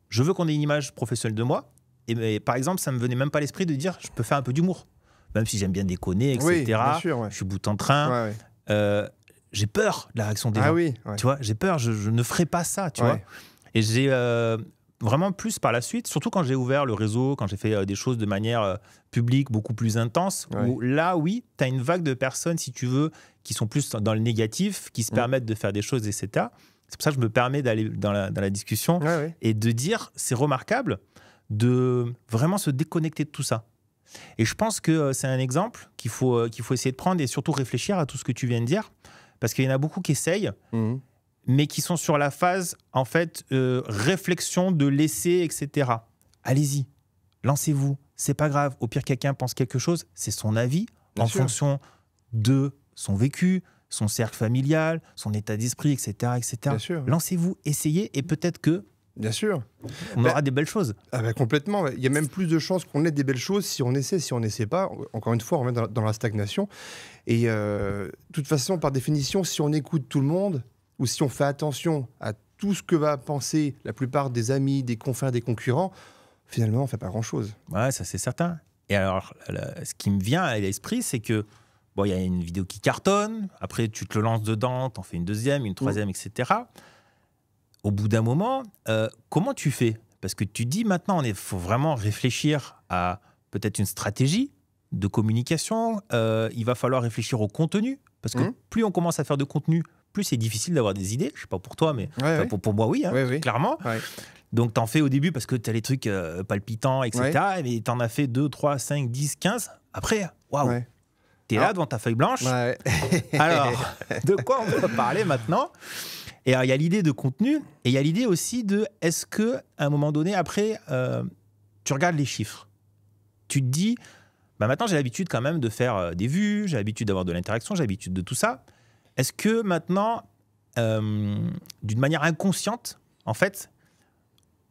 je veux qu'on ait une image professionnelle de moi. Et par exemple, ça ne me venait même pas à l'esprit de dire, je peux faire un peu d'humour. Même si j'aime bien déconner, etc. Oui, bien sûr, je suis bout en train. J'ai peur de la réaction des gens. Tu vois, j'ai peur, je ne ferai pas ça. Tu vois. Et j'ai vraiment plus par la suite, surtout quand j'ai ouvert le réseau, quand j'ai fait des choses de manière publique beaucoup plus intense, où là, oui, tu as une vague de personnes, si tu veux, qui sont plus dans le négatif, qui se permettent de faire des choses, etc. C'est pour ça que je me permets d'aller dans la discussion et de dire, c'est remarquable de vraiment se déconnecter de tout ça. Et je pense que c'est un exemple qu'il faut essayer de prendre et surtout réfléchir à tout ce que tu viens de dire, parce qu'il y en a beaucoup qui essayent, mais qui sont sur la phase, en fait, réflexion de laisser, etc. Allez-y, lancez-vous, c'est pas grave. Au pire, quelqu'un pense quelque chose, c'est son avis, en fonction de son vécu, son cercle familial, son état d'esprit, etc. etc. Lancez-vous, essayez, et peut-être que bien sûr, on aura des belles choses. Complètement. Il y a même plus de chances qu'on ait des belles choses si on essaie. Si on n'essaie pas, encore une fois, on est dans la stagnation. Et de toute façon, par définition, si on écoute tout le monde, ou si on fait attention à tout ce que va penser la plupart des amis, des confrères, des concurrents, finalement, on ne fait pas grand-chose. Ouais, ça c'est certain. Et alors, ce qui me vient à l'esprit, c'est que il y a une vidéo qui cartonne, après tu te le lances dedans, tu en fais une deuxième, une troisième, etc. Au bout d'un moment, comment tu fais ? Parce que tu dis maintenant, il faut vraiment réfléchir à peut-être une stratégie de communication. Il va falloir réfléchir au contenu. Parce que plus on commence à faire de contenu, plus c'est difficile d'avoir des idées. Je ne sais pas pour toi, mais pour moi, oui, clairement. Donc, tu en fais au début parce que tu as les trucs palpitants, etc. Mais tu en as fait 2, 3, 5, 10, 15. Après, waouh, tu es là devant ta feuille blanche. Alors, de quoi on va parler maintenant ? Et il y a l'idée de contenu et il y a l'idée aussi de est-ce qu'à un moment donné, après, tu regardes les chiffres. Tu te dis, maintenant j'ai l'habitude quand même de faire des vues, j'ai l'habitude d'avoir de l'interaction, j'ai l'habitude de tout ça. Est-ce que maintenant, d'une manière inconsciente, en fait,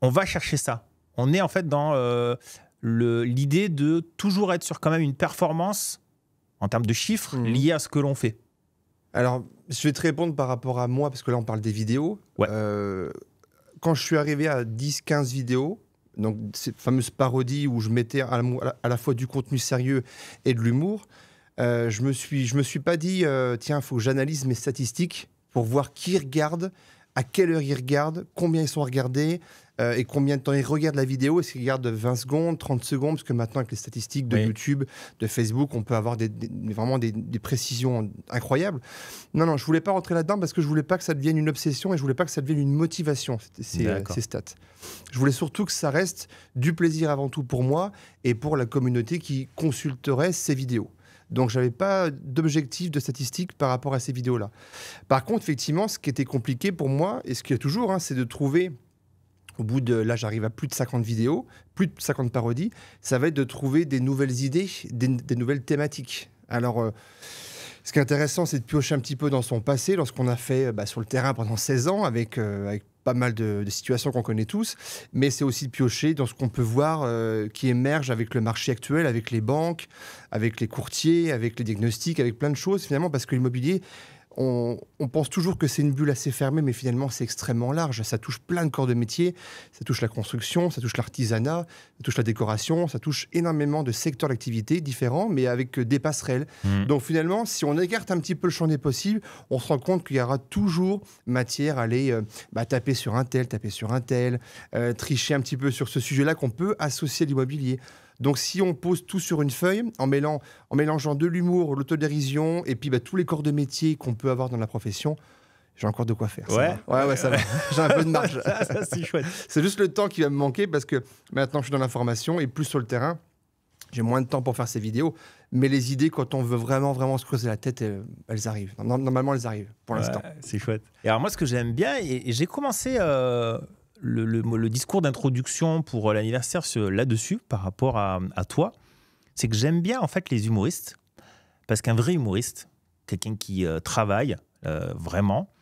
on va chercher ça ? On est en fait dans l'idée de toujours être sur quand même une performance en termes de chiffres liée à ce que l'on fait. Alors, je vais te répondre par rapport à moi, parce que là, on parle des vidéos. Quand je suis arrivé à 10-15 vidéos, donc cette fameuse parodie où je mettais à la fois du contenu sérieux et de l'humour, je me suis pas dit, tiens, il faut que j'analyse mes statistiques pour voir qui regarde, à quelle heure ils regardent, combien ils sont regardés et combien de temps ils regardent la vidéo. Est-ce qu'ils regardent 20 secondes, 30 secondes ? Parce que maintenant, avec les statistiques de YouTube, de Facebook, on peut avoir vraiment des précisions incroyables. Non, je voulais pas rentrer là-dedans parce que je voulais pas que ça devienne une obsession et je voulais pas que ça devienne une motivation, ces stats. Je voulais surtout que ça reste du plaisir avant tout pour moi et pour la communauté qui consulterait ces vidéos. Donc, je n'avais pas d'objectif de statistique par rapport à ces vidéos-là. Par contre, effectivement, ce qui était compliqué pour moi, et ce qu'il y a toujours, c'est de trouver, au bout de... Là, j'arrive à plus de 50 vidéos, plus de 50 parodies, ça va être de trouver des nouvelles idées, des nouvelles thématiques. Alors, Ce qui est intéressant, c'est de piocher un petit peu dans son passé, dans ce qu'on a fait sur le terrain pendant 16 ans, avec pas mal de situations qu'on connaît tous, mais c'est aussi de piocher dans ce qu'on peut voir qui émerge avec le marché actuel, avec les banques, avec les courtiers, avec les diagnostics, avec plein de choses, finalement, parce que l'immobilier, on pense toujours que c'est une bulle assez fermée, mais finalement, c'est extrêmement large. Ça touche plein de corps de métier. Ça touche la construction, ça touche l'artisanat, ça touche la décoration, ça touche énormément de secteurs d'activité différents, mais avec des passerelles. Donc finalement, si on écarte un petit peu le champ des possibles, on se rend compte qu'il y aura toujours matière à aller taper sur un tel, tricher un petit peu sur ce sujet-là qu'on peut associer à l'immobilier. Donc, si on pose tout sur une feuille, en mélangeant de l'humour, l'autodérision et puis tous les corps de métier qu'on peut avoir dans la profession, j'ai encore de quoi faire. Ouais, ça va. J'ai un peu de marge. Ça, c'est chouette. C'est juste le temps qui va me manquer parce que maintenant, je suis dans l'information et plus sur le terrain. J'ai moins de temps pour faire ces vidéos. Mais les idées, quand on veut vraiment se creuser la tête, elles arrivent. Normalement, elles arrivent pour l'instant. C'est chouette. Et alors, moi, ce que j'aime bien, et j'ai commencé... Le discours d'introduction pour l'anniversaire là-dessus par rapport à toi, c'est que j'aime bien en fait les humoristes, parce qu'un vrai humoriste, quelqu'un qui travaille vraiment,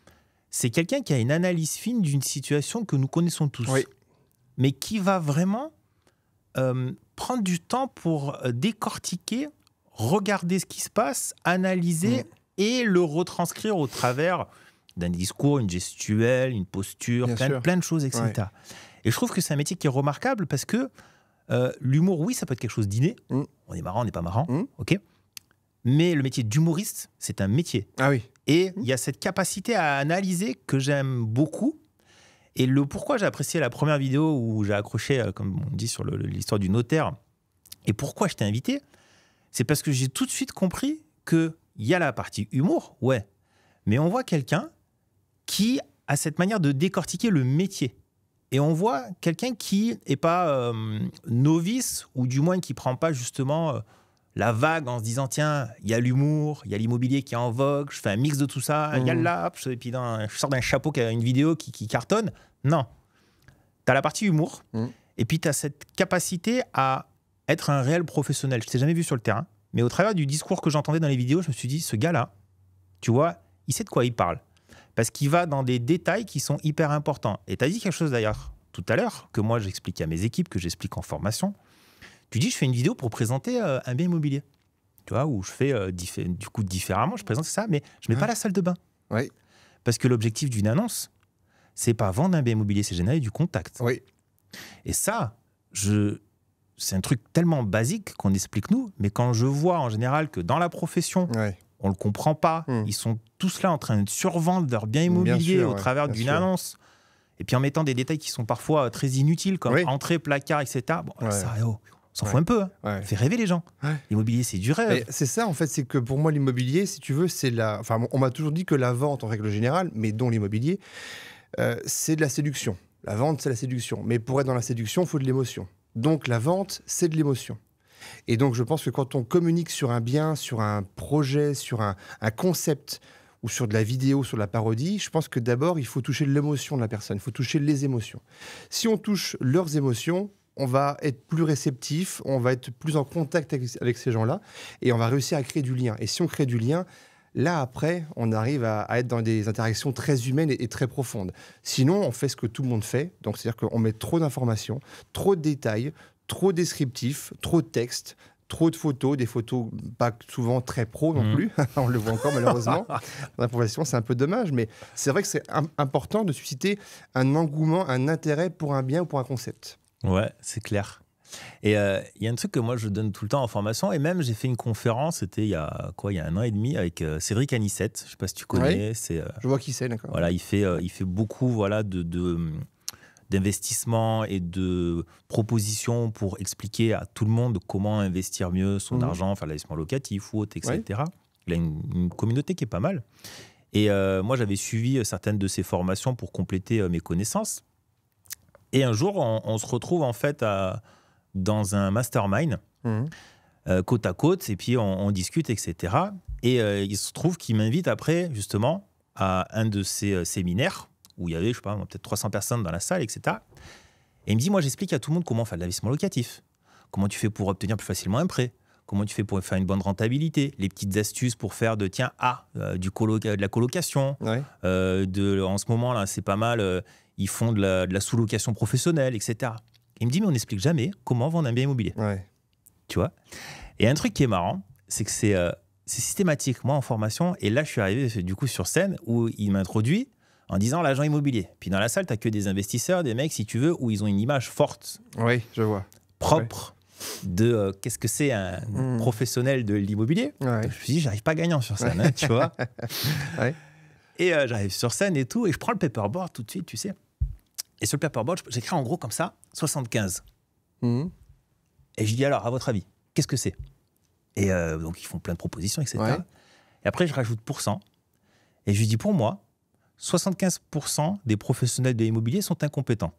c'est quelqu'un qui a une analyse fine d'une situation que nous connaissons tous, mais qui va vraiment prendre du temps pour décortiquer, regarder ce qui se passe, analyser et le retranscrire au travers d'un discours, une gestuelle, une posture, plein de choses, etc. Ouais. Et je trouve que c'est un métier qui est remarquable parce que l'humour, oui, ça peut être quelque chose d'inné. On est marrant, on n'est pas marrant, ok. Mais le métier d'humoriste, c'est un métier. Ah oui. Et il y a cette capacité à analyser que j'aime beaucoup. Et le pourquoi j'ai apprécié la première vidéo où j'ai accroché, comme on dit, sur l'histoire du notaire, et pourquoi je t'ai invité, c'est parce que j'ai tout de suite compris qu'il y a la partie humour, ouais, mais on voit quelqu'un qui a cette manière de décortiquer le métier. Et on voit quelqu'un qui n'est pas novice, ou du moins qui ne prend pas justement la vague en se disant « Tiens, il y a l'humour, il y a l'immobilier qui est en vogue, je fais un mix de tout ça, il y a le laps, et puis je sors d'un chapeau qui a une vidéo qui cartonne. » Non. Tu as la partie humour, et puis tu as cette capacité à être un réel professionnel. Je ne t'ai jamais vu sur le terrain, mais au travers du discours que j'entendais dans les vidéos, je me suis dit « Ce gars-là, tu vois, il sait de quoi il parle. » Parce qu'il va dans des détails qui sont hyper importants. Et tu as dit quelque chose d'ailleurs tout à l'heure, que moi j'explique à mes équipes, que j'explique en formation. Tu dis, je fais une vidéo pour présenter un bien immobilier. Tu vois, où je fais du coup différemment, je présente ça, mais je ne mets pas la salle de bain. Oui. Parce que l'objectif d'une annonce, c'est pas vendre un bien immobilier, c'est générer du contact. Oui. Et ça, c'est un truc tellement basique qu'on explique nous, mais quand je vois en général que dans la profession, on ne le comprend pas. Ils sont tous là en train de survendre leur bien immobilier au travers d'une annonce. Et puis en mettant des détails qui sont parfois très inutiles, comme entrée, placard, etc. Bon, ça, on s'en fout un peu. Hein. Fait rêver les gens. L'immobilier, c'est du rêve. C'est ça, en fait, c'est que pour moi, l'immobilier, si tu veux, c'est Enfin, on m'a toujours dit que la vente, en règle générale, mais dont l'immobilier, c'est de la séduction. La vente, c'est la séduction. Mais pour être dans la séduction, il faut de l'émotion. Donc la vente, c'est de l'émotion. Et donc, je pense que quand on communique sur un bien, sur un projet, sur un concept, ou sur de la vidéo, sur de la parodie, je pense que d'abord, il faut toucher l'émotion de la personne. Il faut toucher les émotions. Si on touche leurs émotions, on va être plus réceptif, on va être plus en contact avec ces gens-là, et on va réussir à créer du lien. Et si on crée du lien, là, après, on arrive à être dans des interactions très humaines et très profondes. Sinon, on fait ce que tout le monde fait. Donc, c'est-à-dire qu'on met trop d'informations, trop de détails, trop descriptif, trop de texte, trop de photos, des photos pas souvent très pro non plus, on le voit encore malheureusement. Dans la profession, c'est un peu dommage, mais c'est vrai que c'est important de susciter un engouement, un intérêt pour un bien ou pour un concept. Ouais, c'est clair. Et il y a un truc que moi je donne tout le temps en formation, et même j'ai fait une conférence, c'était il y a 1 an et demi, avec Cédric Anissette, je ne sais pas si tu connais. Je vois qui c'est, d'accord. Voilà, il fait beaucoup d'investissement et de propositions pour expliquer à tout le monde comment investir mieux son argent, faire l'investissement locatif ou autre, etc. Il a une communauté qui est pas mal. Et moi, j'avais suivi certaines de ses formations pour compléter mes connaissances. Et un jour, on se retrouve en fait dans un mastermind, côte à côte, et puis on discute, etc. Et il se trouve qu'il m'invite après, justement, à un de ces séminaires, où il y avait, je sais pas, peut-être 300 personnes dans la salle, etc. Et il me dit, moi, j'explique à tout le monde comment faire de l'investissement locatif. Comment tu fais pour obtenir plus facilement un prêt. comment tu fais pour faire une bonne rentabilité, les petites astuces pour faire de la colocation. Ouais. En ce moment là, c'est pas mal. Ils font de la sous-location professionnelle, etc. Il me dit mais on n'explique jamais comment vendre un bien immobilier. Ouais. Tu vois. Et un truc qui est marrant, c'est que c'est systématique. Moi en formation, et là je suis arrivé du coup sur scène où il m'introduit en disant l'agent immobilier. Puis dans la salle, tu n'as que des investisseurs, des mecs, si tu veux, où ils ont une image forte, Oui, je vois. propre de qu'est-ce que c'est un professionnel de l'immobilier. Ouais. Je me suis dit, j'arrive pas gagnant sur scène, hein, tu vois. Ouais. Et j'arrive sur scène et tout, et je prends le paperboard tout de suite, tu sais. Et sur le paperboard, j'écris en gros comme ça, 75. Mhm. Et je dis alors, à votre avis, qu'est-ce que c'est? Et donc ils font plein de propositions, etc. Ouais. Et après, je rajoute pourcent. Et je lui dis, pour moi, 75% des professionnels de l'immobilier sont incompétents.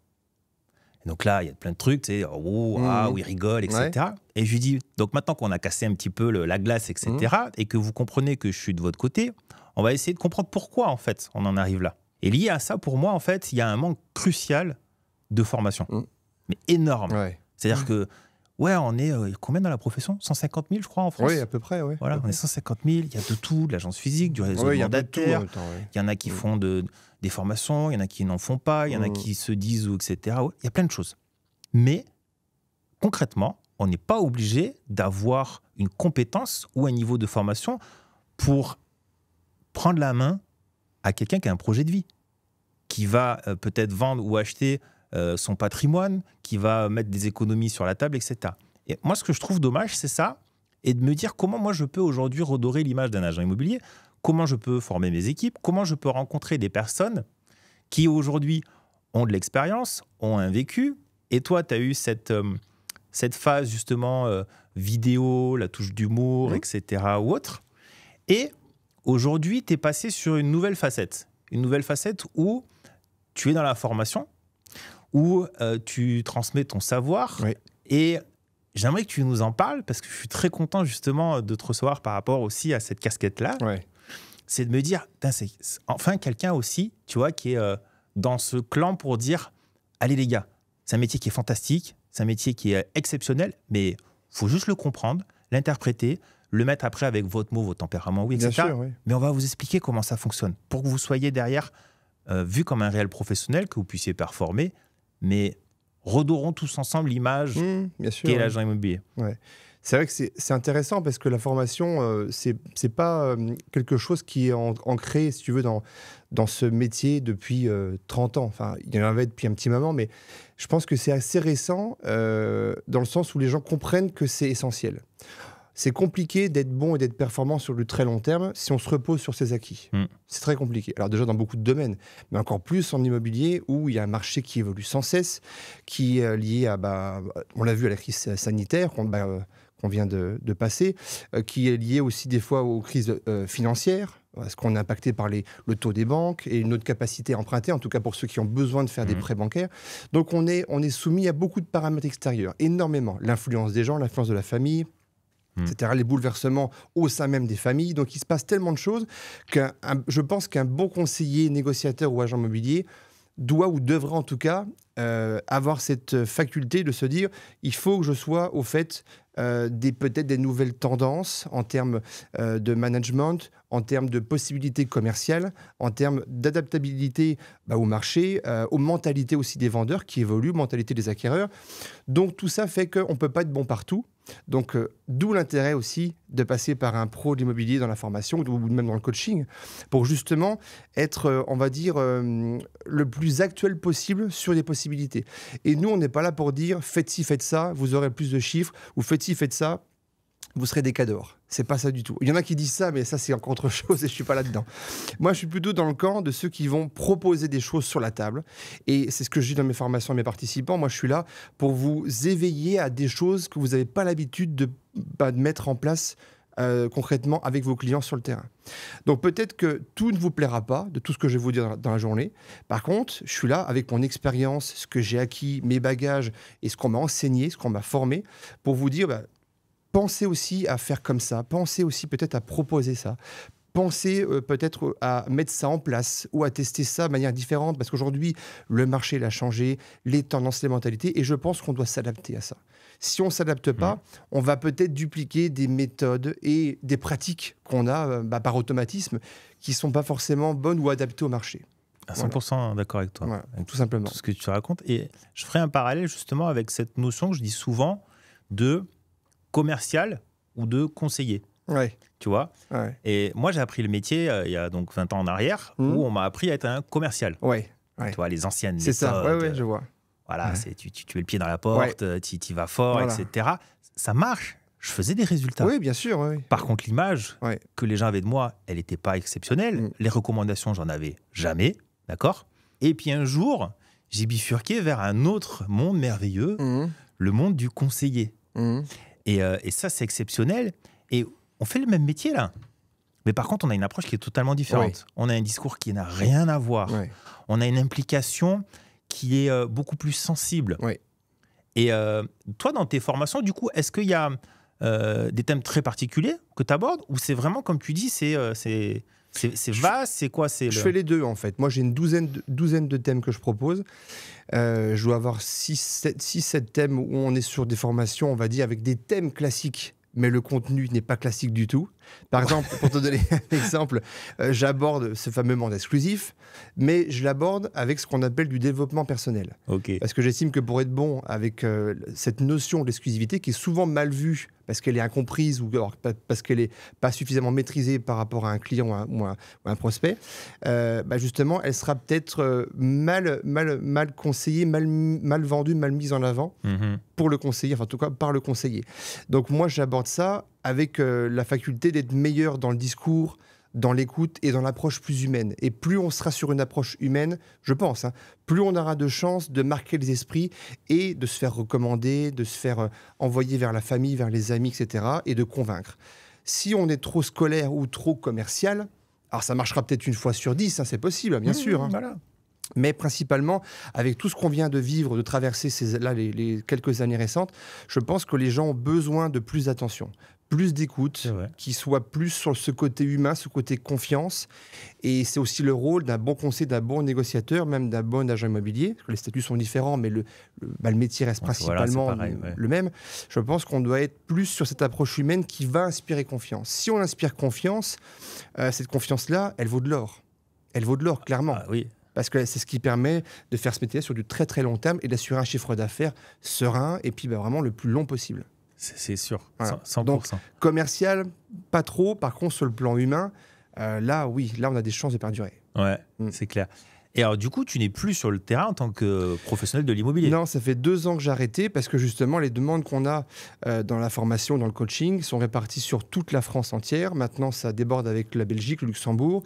Et donc là, il y a plein de trucs, tu sais, où ils rigolent, etc. Ouais. Et je lui dis, donc maintenant qu'on a cassé un petit peu la glace, etc., et que vous comprenez que je suis de votre côté, on va essayer de comprendre pourquoi, en fait, on en arrive là. Et lié à ça, pour moi, en fait, il y a un manque crucial de formation. Mais énorme. Ouais. C'est-à-dire que, on est combien dans la profession? 150 000, je crois, en France. Oui, à peu près. Ouais. Voilà, on est 150 000. Il y a de tout, de l'agence physique, du réseau mandataire. Il y en a qui font des formations, il y en a qui n'en font pas, il y en a qui se disent, etc. Il y a plein de choses. Mais, concrètement, on n'est pas obligé d'avoir une compétence ou un niveau de formation pour prendre la main à quelqu'un qui a un projet de vie, qui va peut-être vendre ou acheter son patrimoine, qui va mettre des économies sur la table, etc. Et moi, ce que je trouve dommage, c'est ça, et de me dire comment moi je peux aujourd'hui redorer l'image d'un agent immobilier, comment je peux former mes équipes, comment je peux rencontrer des personnes qui aujourd'hui ont de l'expérience, ont un vécu, et toi, tu as eu cette phase justement vidéo, la touche d'humour, etc. ou autre, et aujourd'hui, tu es passé sur une nouvelle facette où tu es dans la formation, où tu transmets ton savoir. Oui. Et j'aimerais que tu nous en parles parce que je suis très content justement de te recevoir par rapport aussi à cette casquette-là. Ouais. C'est de me dire, c'est enfin quelqu'un aussi, tu vois, qui est dans ce clan pour dire, allez les gars, c'est un métier qui est fantastique, c'est un métier qui est exceptionnel, mais il faut juste le comprendre, l'interpréter, le mettre après avec votre mot, votre tempérament, etc. Bien sûr, oui. Mais on va vous expliquer comment ça fonctionne pour que vous soyez derrière vu comme un réel professionnel, que vous puissiez performer, mais redorons tous ensemble l'image qu'est l'agent immobilier. Ouais. C'est vrai que c'est intéressant parce que la formation, c'est pas quelque chose qui est ancré, si tu veux, dans ce métier depuis 30 ans. Enfin, il y en avait depuis un petit moment, mais je pense que c'est assez récent dans le sens où les gens comprennent que c'est essentiel. C'est compliqué d'être bon et d'être performant sur le très long terme si on se repose sur ses acquis. C'est très compliqué. Alors déjà dans beaucoup de domaines, mais encore plus en immobilier où il y a un marché qui évolue sans cesse, qui est lié à, on l'a vu à la crise sanitaire qu'on vient de passer, qui est lié aussi des fois aux crises financières, parce qu'on est impacté par le taux des banques et notre capacité à emprunter, en tout cas pour ceux qui ont besoin de faire des prêts bancaires. Donc on est soumis à beaucoup de paramètres extérieurs, énormément. L'influence des gens, l'influence de la famille, etc., les bouleversements au sein même des familles. Donc, il se passe tellement de choses que je pense qu'un bon conseiller, négociateur ou agent immobilier doit ou devrait en tout cas avoir cette faculté de se dire il faut que je sois au fait peut-être des nouvelles tendances en termes de management, en termes de possibilités commerciales, en termes d'adaptabilité au marché, aux mentalités aussi des vendeurs qui évoluent, mentalité des acquéreurs. Donc tout ça fait qu'on ne peut pas être bon partout. Donc, d'où l'intérêt aussi de passer par un pro de l'immobilier dans la formation ou même dans le coaching pour justement être, on va dire, le plus actuel possible sur les possibilités. Et nous, on n'est pas là pour dire faites ci, faites ça, vous aurez plus de chiffres, ou faites ci, faites ça, vous serez des cadors. C'est pas ça du tout. Il y en a qui disent ça, mais ça, c'est encore autre chose et je suis pas là-dedans. Moi, je suis plutôt dans le camp de ceux qui vont proposer des choses sur la table. Et c'est ce que je dis dans mes formations à mes participants. Moi, je suis là pour vous éveiller à des choses que vous n'avez pas l'habitude de mettre en place concrètement avec vos clients sur le terrain. Donc, peut-être que tout ne vous plaira pas de tout ce que je vais vous dire dans la journée. Par contre, je suis là avec mon expérience, ce que j'ai acquis, mes bagages et ce qu'on m'a enseigné, ce qu'on m'a formé pour vous dire... pensez aussi à faire comme ça, pensez aussi peut-être à proposer ça. penser peut-être à mettre ça en place ou à tester ça de manière différente, parce qu'aujourd'hui, le marché il a changé, les tendances, les mentalités, et je pense qu'on doit s'adapter à ça. Si on ne s'adapte pas, on va peut-être dupliquer des méthodes et des pratiques qu'on a par automatisme qui ne sont pas forcément bonnes ou adaptées au marché. À 100% d'accord avec toi. Voilà, tout simplement. Tout ce que tu racontes. Et je ferai un parallèle justement avec cette notion que je dis souvent de commercial ou de conseiller. Ouais. Tu vois. Ouais. Et moi, j'ai appris le métier il y a donc 20 ans en arrière où on m'a appris à être un commercial. Ouais. Tu vois, les anciennes méthodes. C'est ça, ouais, je vois. Voilà, tu mets le pied dans la porte, tu vas fort, voilà. Etc. Ça marche. Je faisais des résultats. Oui, bien sûr. Oui. Par contre, l'image que les gens avaient de moi, elle n'était pas exceptionnelle. Les recommandations, j'en avais jamais. D'accord. Et puis un jour, j'ai bifurqué vers un autre monde merveilleux, le monde du conseiller. Et ça, c'est exceptionnel. Et on fait le même métier, là. Mais par contre, on a une approche qui est totalement différente. On a un discours qui n'a rien à voir. On a une implication qui est beaucoup plus sensible. Et toi, dans tes formations, du coup, est-ce qu'il y a des thèmes très particuliers que tu abordes, ou c'est vraiment, comme tu dis, c'est vaste, c'est quoi? Je fais les deux, en fait. Moi, j'ai une douzaine de thèmes que je propose. Je dois avoir 6-7 thèmes où on est sur des formations, on va dire, avec des thèmes classiques, mais le contenu n'est pas classique du tout. Par exemple, pour te donner un exemple, j'aborde ce fameux monde exclusif, mais je l'aborde avec ce qu'on appelle du développement personnel. Parce que j'estime que pour être bon avec cette notion d'exclusivité, qui est souvent mal vue, parce qu'elle est incomprise ou alors parce qu'elle n'est pas suffisamment maîtrisée par rapport à un client ou un prospect, justement, elle sera peut-être mal conseillée, mal vendue, mal mise en avant pour le conseiller, enfin en tout cas par le conseiller. Donc moi, j'aborde ça avec la faculté d'être meilleur dans le discours, dans l'écoute et dans l'approche plus humaine. Et plus on sera sur une approche humaine, je pense, plus on aura de chances de marquer les esprits et de se faire recommander, de se faire envoyer vers la famille, vers les amis, etc. et de convaincre. Si on est trop scolaire ou trop commercial, alors ça marchera peut-être une fois sur 10, c'est possible, bien sûr. Voilà. Mais principalement, avec tout ce qu'on vient de vivre, de traverser les quelques années récentes, je pense que les gens ont besoin de plus d'attention, plus d'écoute, qui soit plus sur ce côté humain, ce côté confiance. Et c'est aussi le rôle d'un bon conseiller, d'un bon négociateur, même d'un bon agent immobilier. Parce que les statuts sont différents, mais le métier reste principalement le même. Je pense qu'on doit être plus sur cette approche humaine qui va inspirer confiance. Si on inspire confiance, cette confiance-là, elle vaut de l'or. Elle vaut de l'or, clairement. Ah, oui. Parce que c'est ce qui permet de faire ce métier sur du très très long terme et d'assurer un chiffre d'affaires serein et puis vraiment le plus long possible. C'est sûr, voilà. 100%. Donc, commercial, pas trop. Par contre, sur le plan humain, là, on a des chances de perdurer. Ouais, c'est clair. Et alors, du coup, tu n'es plus sur le terrain en tant que professionnel de l'immobilier? Non, ça fait 2 ans que j'ai arrêté parce que justement, les demandes qu'on a dans la formation, dans le coaching, sont réparties sur toute la France entière. Maintenant, ça déborde avec la Belgique, le Luxembourg,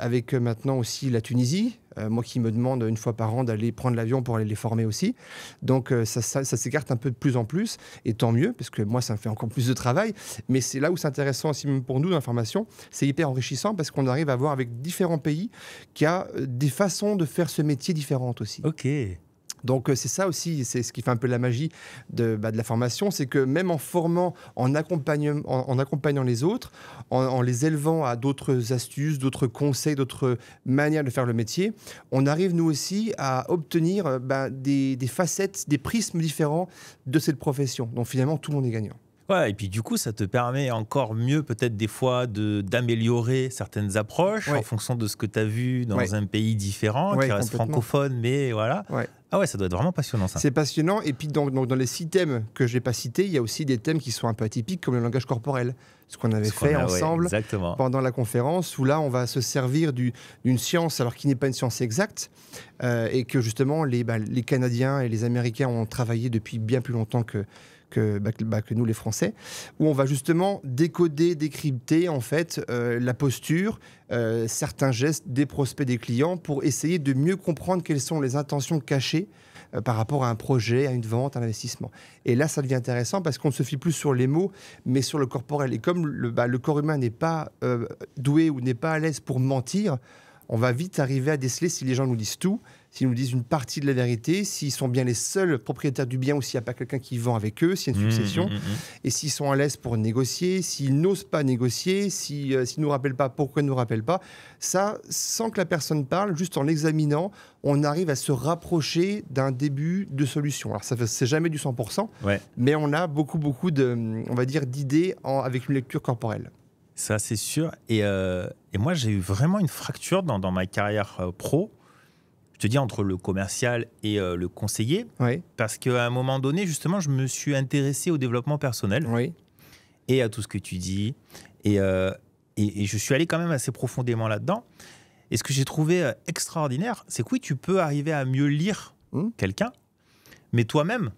avec maintenant aussi la Tunisie. Moi qui me demande une fois par an d'aller prendre l'avion pour aller les former aussi. Donc ça s'écarte un peu de plus en plus, et tant mieux, parce que moi, ça me fait encore plus de travail. Mais c'est là où c'est intéressant aussi même pour nous dans la formation. C'est hyper enrichissant parce qu'on arrive à voir avec différents pays qu'il y a des façons de faire ce métier différentes aussi. Donc c'est ça aussi, c'est ce qui fait un peu la magie de la formation, c'est que même en formant, en accompagnant les autres, en les élevant à d'autres astuces, d'autres conseils, d'autres manières de faire le métier, on arrive nous aussi à obtenir des facettes, des prismes différents de cette profession. Donc finalement, tout le monde est gagnant. Ouais, et puis du coup, ça te permet encore mieux peut-être des fois d'améliorer certaines approches en fonction de ce que tu as vu dans un pays différent, qui reste francophone, mais voilà. Ah ouais, ça doit être vraiment passionnant, ça. C'est passionnant. Et puis, dans les 6 thèmes que je n'ai pas cités, il y a aussi des thèmes qui sont un peu atypiques, comme le langage corporel. Ce qu'on avait fait ensemble pendant la conférence, où là, on va se servir d'une science, alors qui n'est pas une science exacte, et que justement, les Canadiens et les Américains ont travaillé depuis bien plus longtemps que nous, les Français, où on va justement décoder, décrypter en fait la posture, certains gestes des prospects, des clients, pour essayer de mieux comprendre quelles sont les intentions cachées par rapport à un projet, à une vente, à un investissement. Et là, ça devient intéressant parce qu'on ne se fie plus sur les mots, mais sur le corporel. Et comme le corps humain n'est pas doué ou n'est pas à l'aise pour mentir, on va vite arriver à déceler si les gens nous disent tout, s'ils nous disent une partie de la vérité, s'ils sont bien les seuls propriétaires du bien ou s'il n'y a pas quelqu'un qui vend avec eux, s'il y a une succession, et s'ils sont à l'aise pour négocier, s'ils n'osent pas négocier, s'ils ne nous rappellent pas pourquoi ils ne nous rappellent pas. Ça, sans que la personne parle, juste en l'examinant, on arrive à se rapprocher d'un début de solution. Alors, c'est jamais du 100%, mais on a beaucoup on va dire, d'idées avec une lecture corporelle. Ça, c'est sûr. Et moi, j'ai eu vraiment une fracture dans ma carrière pro. Je te dis, entre le commercial et le conseiller. Parce qu'à un moment donné, justement, je me suis intéressé au développement personnel et à tout ce que tu dis. Et je suis allé quand même assez profondément là-dedans. Et ce que j'ai trouvé extraordinaire, c'est que oui, tu peux arriver à mieux lire quelqu'un, mais toi-même,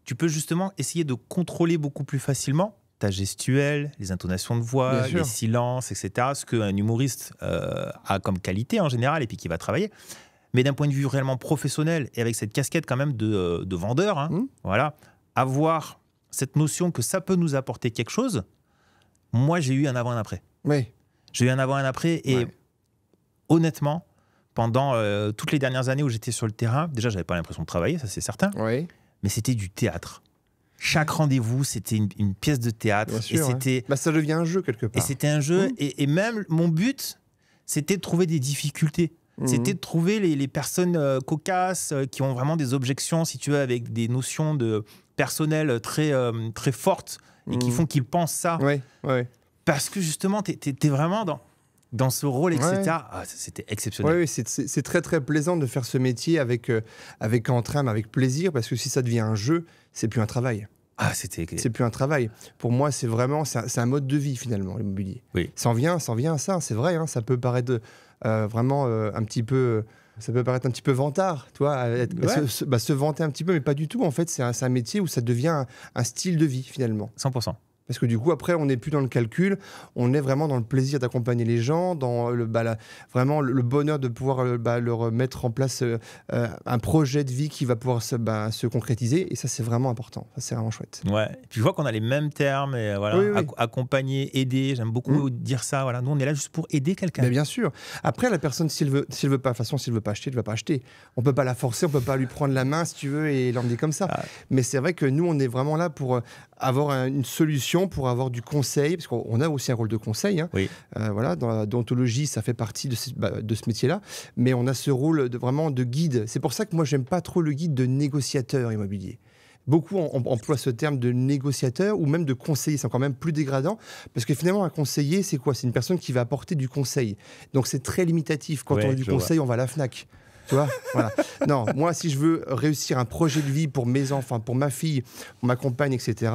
tu peux justement essayer de contrôler beaucoup plus facilement ta gestuelle, les intonations de voix, les silences, etc. Ce qu'un humoriste a comme qualité en général et puis qui va travailler. Mais d'un point de vue réellement professionnel et avec cette casquette quand même de vendeur, voilà, avoir cette notion que ça peut nous apporter quelque chose, moi, j'ai eu un avant et un après. J'ai eu un avant et un après et honnêtement, pendant toutes les dernières années où j'étais sur le terrain, déjà, j'avais pas l'impression de travailler, ça c'est certain, mais c'était du théâtre. Chaque rendez-vous, c'était une pièce de théâtre. Bien sûr, et c'était, ça devient un jeu quelque part. Et c'était un jeu. Et même, mon but, c'était de trouver des difficultés. C'était de trouver les personnes cocasses qui ont vraiment des objections, si tu veux, avec des notions de personnel très, très fortes et qui font qu'ils pensent ça. Parce que justement, tu es vraiment dans ce rôle, etc. Ah, c'était exceptionnel. Oui, c'est très, très plaisant de faire ce métier avec entrain, avec plaisir, parce que si ça devient un jeu, c'est plus un travail. C'est plus un travail. Pour moi, c'est un mode de vie, finalement, l'immobilier. Ça en vient à ça, c'est vrai. Ça peut paraître vraiment un petit peu... Ça peut paraître un petit peu vantard, tu vois, se vanter un petit peu, mais pas du tout. En fait, c'est un métier où ça devient un style de vie, finalement. 100%. Parce que du coup, après, on n'est plus dans le calcul, on est vraiment dans le plaisir d'accompagner les gens, dans vraiment le bonheur de pouvoir leur mettre en place un projet de vie qui va pouvoir se concrétiser. Et ça, c'est vraiment important. Ça, c'est vraiment chouette. Ouais. Et puis, je vois qu'on a les mêmes termes. Et voilà, accompagner, aider. J'aime beaucoup dire ça. Voilà. Nous, on est là juste pour aider quelqu'un. Mais bien sûr. Après, la personne, s'il veut pas, de toute façon, s'il veut pas acheter, il ne va pas acheter. On ne peut pas la forcer, on ne peut pas lui prendre la main, si tu veux, et l'emmener comme ça. Mais c'est vrai que nous, on est vraiment là pour avoir une solution, pour avoir du conseil, parce qu'on a aussi un rôle de conseil. Voilà, dans la déontologie, ça fait partie de ce métier-là. Mais on a ce rôle vraiment de guide. C'est pour ça que moi, j'aime pas trop le guide de négociateur immobilier. Beaucoup emploient ce terme de négociateur ou même de conseiller. C'est encore même plus dégradant parce que finalement, un conseiller, c'est quoi? C'est une personne qui va apporter du conseil. Donc, c'est très limitatif. Quand on a du conseil, on va à la FNAC. Tu vois, voilà. Non, moi, si je veux réussir un projet de vie pour mes enfants, pour ma fille, pour ma compagne, etc.,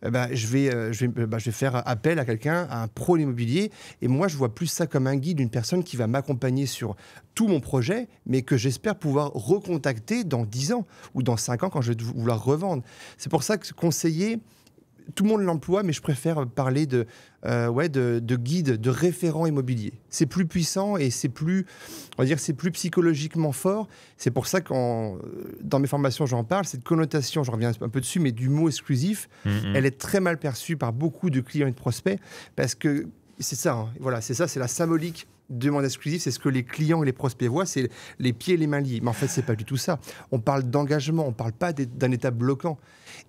je vais faire appel à quelqu'un, à un pro de l'immobilier. Et moi, je vois plus ça comme un guide, une personne qui va m'accompagner sur tout mon projet, mais que j'espère pouvoir recontacter dans 10 ans ou dans 5 ans quand je vais vouloir revendre. C'est pour ça que conseiller, tout le monde l'emploie, mais je préfère parler de guide, de référent immobilier. C'est plus puissant et c'est plus psychologiquement fort. C'est pour ça que dans mes formations, j'en parle. Cette connotation, je reviens un peu dessus, mais du mot exclusif, elle est très mal perçue par beaucoup de clients et de prospects parce que c'est ça. Voilà, c'est ça, c'est la symbolique. Demande exclusive, c'est ce que les clients et les prospects voient, c'est les pieds et les mains liés. Mais en fait, c'est pas du tout ça. On parle d'engagement, on parle pas d'un état bloquant.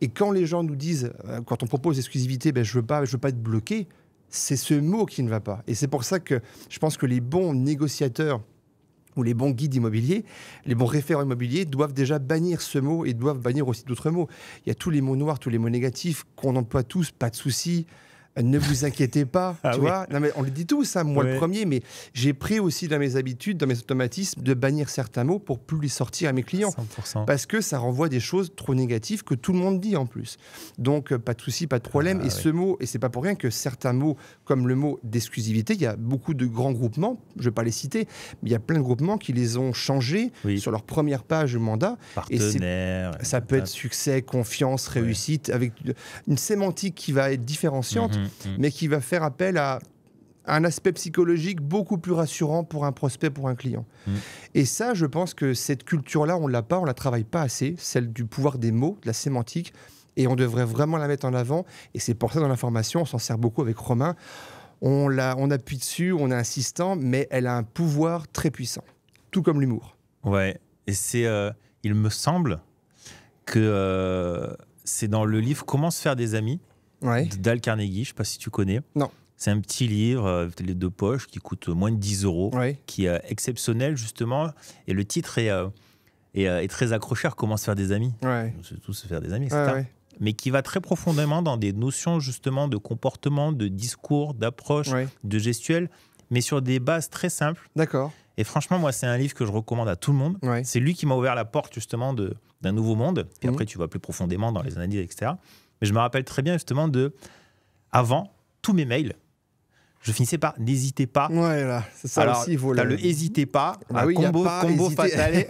Et quand les gens nous disent, quand on propose l'exclusivité, je veux pas être bloqué, c'est ce mot qui ne va pas. Et c'est pour ça que je pense que les bons négociateurs ou les bons guides immobiliers, les bons référents immobiliers doivent déjà bannir ce mot et doivent bannir aussi d'autres mots. Il y a tous les mots noirs, tous les mots négatifs qu'on emploie tous, pas de souci. Ne vous inquiétez pas, tu vois. Non, mais on le dit tous, ça, moi le premier, mais j'ai pris aussi dans mes habitudes, dans mes automatismes, de bannir certains mots pour plus les sortir à mes clients. 100%. Parce que ça renvoie des choses trop négatives que tout le monde dit en plus. Donc, pas de souci, pas de problème. Ce mot, et c'est pas pour rien que certains mots, comme le mot d'exclusivité, il y a beaucoup de grands groupements, je vais pas les citer, mais il y a plein de groupements qui les ont changés sur leur première page de mandat. Partenaire. Et ça peut être succès, confiance, réussite, avec une sémantique qui va être différenciante. Mais qui va faire appel à un aspect psychologique beaucoup plus rassurant pour un prospect, pour un client. Et ça, je pense que cette culture-là, on la travaille pas assez, celle du pouvoir des mots, de la sémantique, et on devrait vraiment la mettre en avant. Et c'est pour ça, dans la formation, on s'en sert beaucoup avec Romain. on appuie dessus, on est insistant, mais elle a un pouvoir très puissant, tout comme l'humour. Ouais, et il me semble que c'est dans le livre Comment se faire des amis de Dale Carnegie, je ne sais pas si tu connais. Non. C'est un petit livre, les deux poches, qui coûte moins de 10 €, qui est exceptionnel justement, et le titre est très accrocheur, Comment se faire des amis. Surtout se faire des amis, etc. Mais qui va très profondément dans des notions justement de comportement, de discours, d'approche, de gestuelle, mais sur des bases très simples. D'accord. Et franchement, moi, c'est un livre que je recommande à tout le monde. C'est lui qui m'a ouvert la porte justement d'un nouveau monde. Puis après, tu vas plus profondément dans les analyses, etc. Mais je me rappelle très bien justement avant, tous mes mails, je finissais par n'hésitez pas. Ouais, là, c'est ça. Alors, aussi, il faut le n'hésitez pas, combo fatal.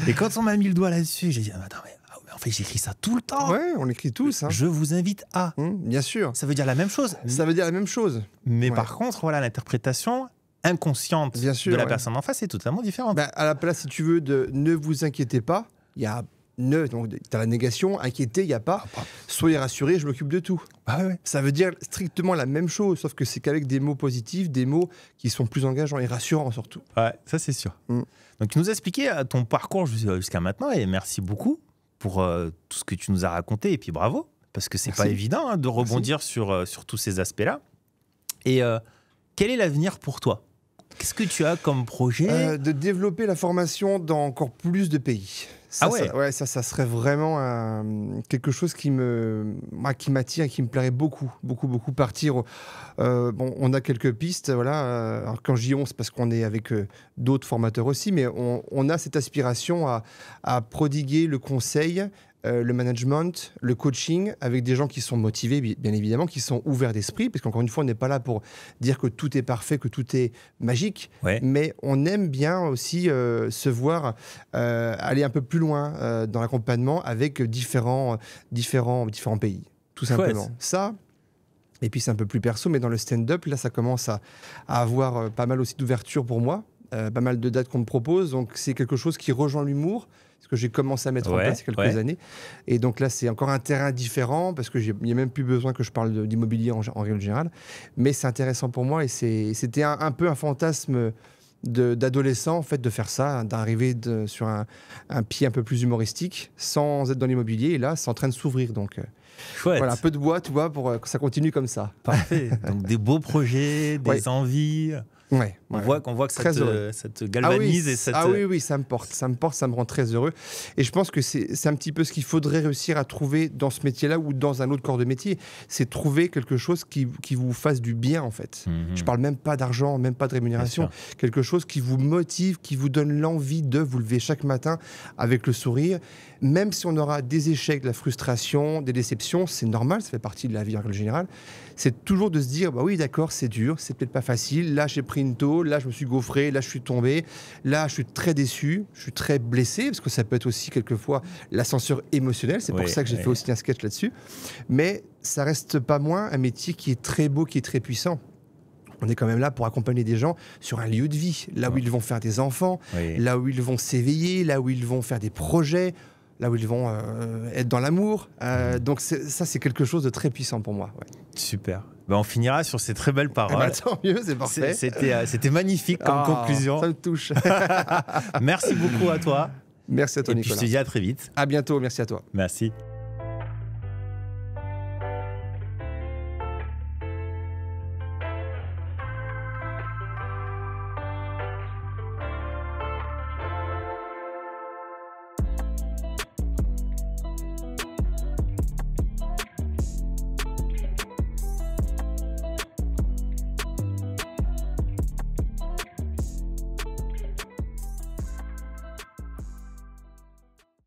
Et quand on m'a mis le doigt là-dessus, j'ai dit attends, mais en fait, j'écris ça tout le temps. Ouais, on écrit tous. Je vous invite à. Bien sûr. Ça veut dire la même chose. Ça veut dire la même chose. Mais par contre, voilà, l'interprétation inconsciente de la personne en face est totalement différente. À la place, si tu veux, de ne vous inquiétez pas, il y a donc tu as la négation, inquiété, il n'y a pas. Soyez rassurés, je m'occupe de tout. Ça veut dire strictement la même chose, sauf que c'est qu'avec des mots positifs, des mots qui sont plus engageants et rassurants surtout. Ouais, ça c'est sûr. Donc tu nous as expliqué ton parcours jusqu'à maintenant et merci beaucoup pour tout ce que tu nous as raconté et puis bravo, parce que c'est pas évident de rebondir sur tous ces aspects-là. Et quel est l'avenir pour toi ? Qu'est-ce que tu as comme projet ? De développer la formation dans encore plus de pays. Ça serait vraiment quelque chose qui m'attire et qui me plairait beaucoup. Partir. On a quelques pistes, voilà. Alors quand j'y c'est parce qu'on est avec d'autres formateurs aussi, mais on a cette aspiration à prodiguer le conseil, le management, le coaching avec des gens qui sont motivés, bien évidemment, qui sont ouverts d'esprit, parce qu'encore une fois, on n'est pas là pour dire que tout est parfait, que tout est magique, mais on aime bien aussi se voir aller un peu plus loin dans l'accompagnement avec différents pays, tout simplement. Ça, et puis c'est un peu plus perso, mais dans le stand-up, là, ça commence à avoir pas mal aussi d'ouverture pour moi, pas mal de dates qu'on me propose, donc c'est quelque chose qui rejoint l'humour, ce que j'ai commencé à mettre en place il y a quelques années. Et donc là, c'est encore un terrain différent, parce qu'il n'y a même plus besoin que je parle d'immobilier en règle générale. Mais c'est intéressant pour moi, et c'était un peu un fantasme d'adolescent, en fait, de faire ça, d'arriver sur un pied un peu plus humoristique, sans être dans l'immobilier, et là, c'est en train de s'ouvrir. Donc voilà, un peu de bois, tu vois, pour que ça continue comme ça. Parfait. Donc des beaux projets, des envies... On voit que ça te galvanise. Oui, ça me porte, ça me rend très heureux. Et je pense que c'est un petit peu ce qu'il faudrait réussir à trouver dans ce métier-là ou dans un autre corps de métier, c'est trouver quelque chose qui vous fasse du bien, en fait. Je parle même pas d'argent, même pas de rémunération, quelque chose qui vous motive, qui vous donne l'envie de vous lever chaque matin avec le sourire, même si on aura des échecs, de la frustration, des déceptions, c'est normal, ça fait partie de la vie en général. C'est toujours de se dire, bah oui, d'accord, c'est dur, c'est peut-être pas facile, là j'ai pris une tôle, là je me suis gaufré, là je suis tombé, là je suis très déçu, je suis très blessé, parce que ça peut être aussi quelquefois l'ascenseur émotionnel, c'est pour ça que j'ai fait aussi un sketch là-dessus, mais ça reste pas moins un métier qui est très beau, qui est très puissant. On est quand même là pour accompagner des gens sur un lieu de vie, là où ils vont faire des enfants, là où ils vont s'éveiller, là où ils vont faire des projets, là où ils vont être dans l'amour. Donc ça, c'est quelque chose de très puissant pour moi. Super. On finira sur ces très belles paroles. Tant mieux, c'est parfait. C'était magnifique comme conclusion. Ça me touche. Merci beaucoup à toi. Merci à toi, Nicolas. Et puis je te dis à très vite. À bientôt, merci à toi. Merci.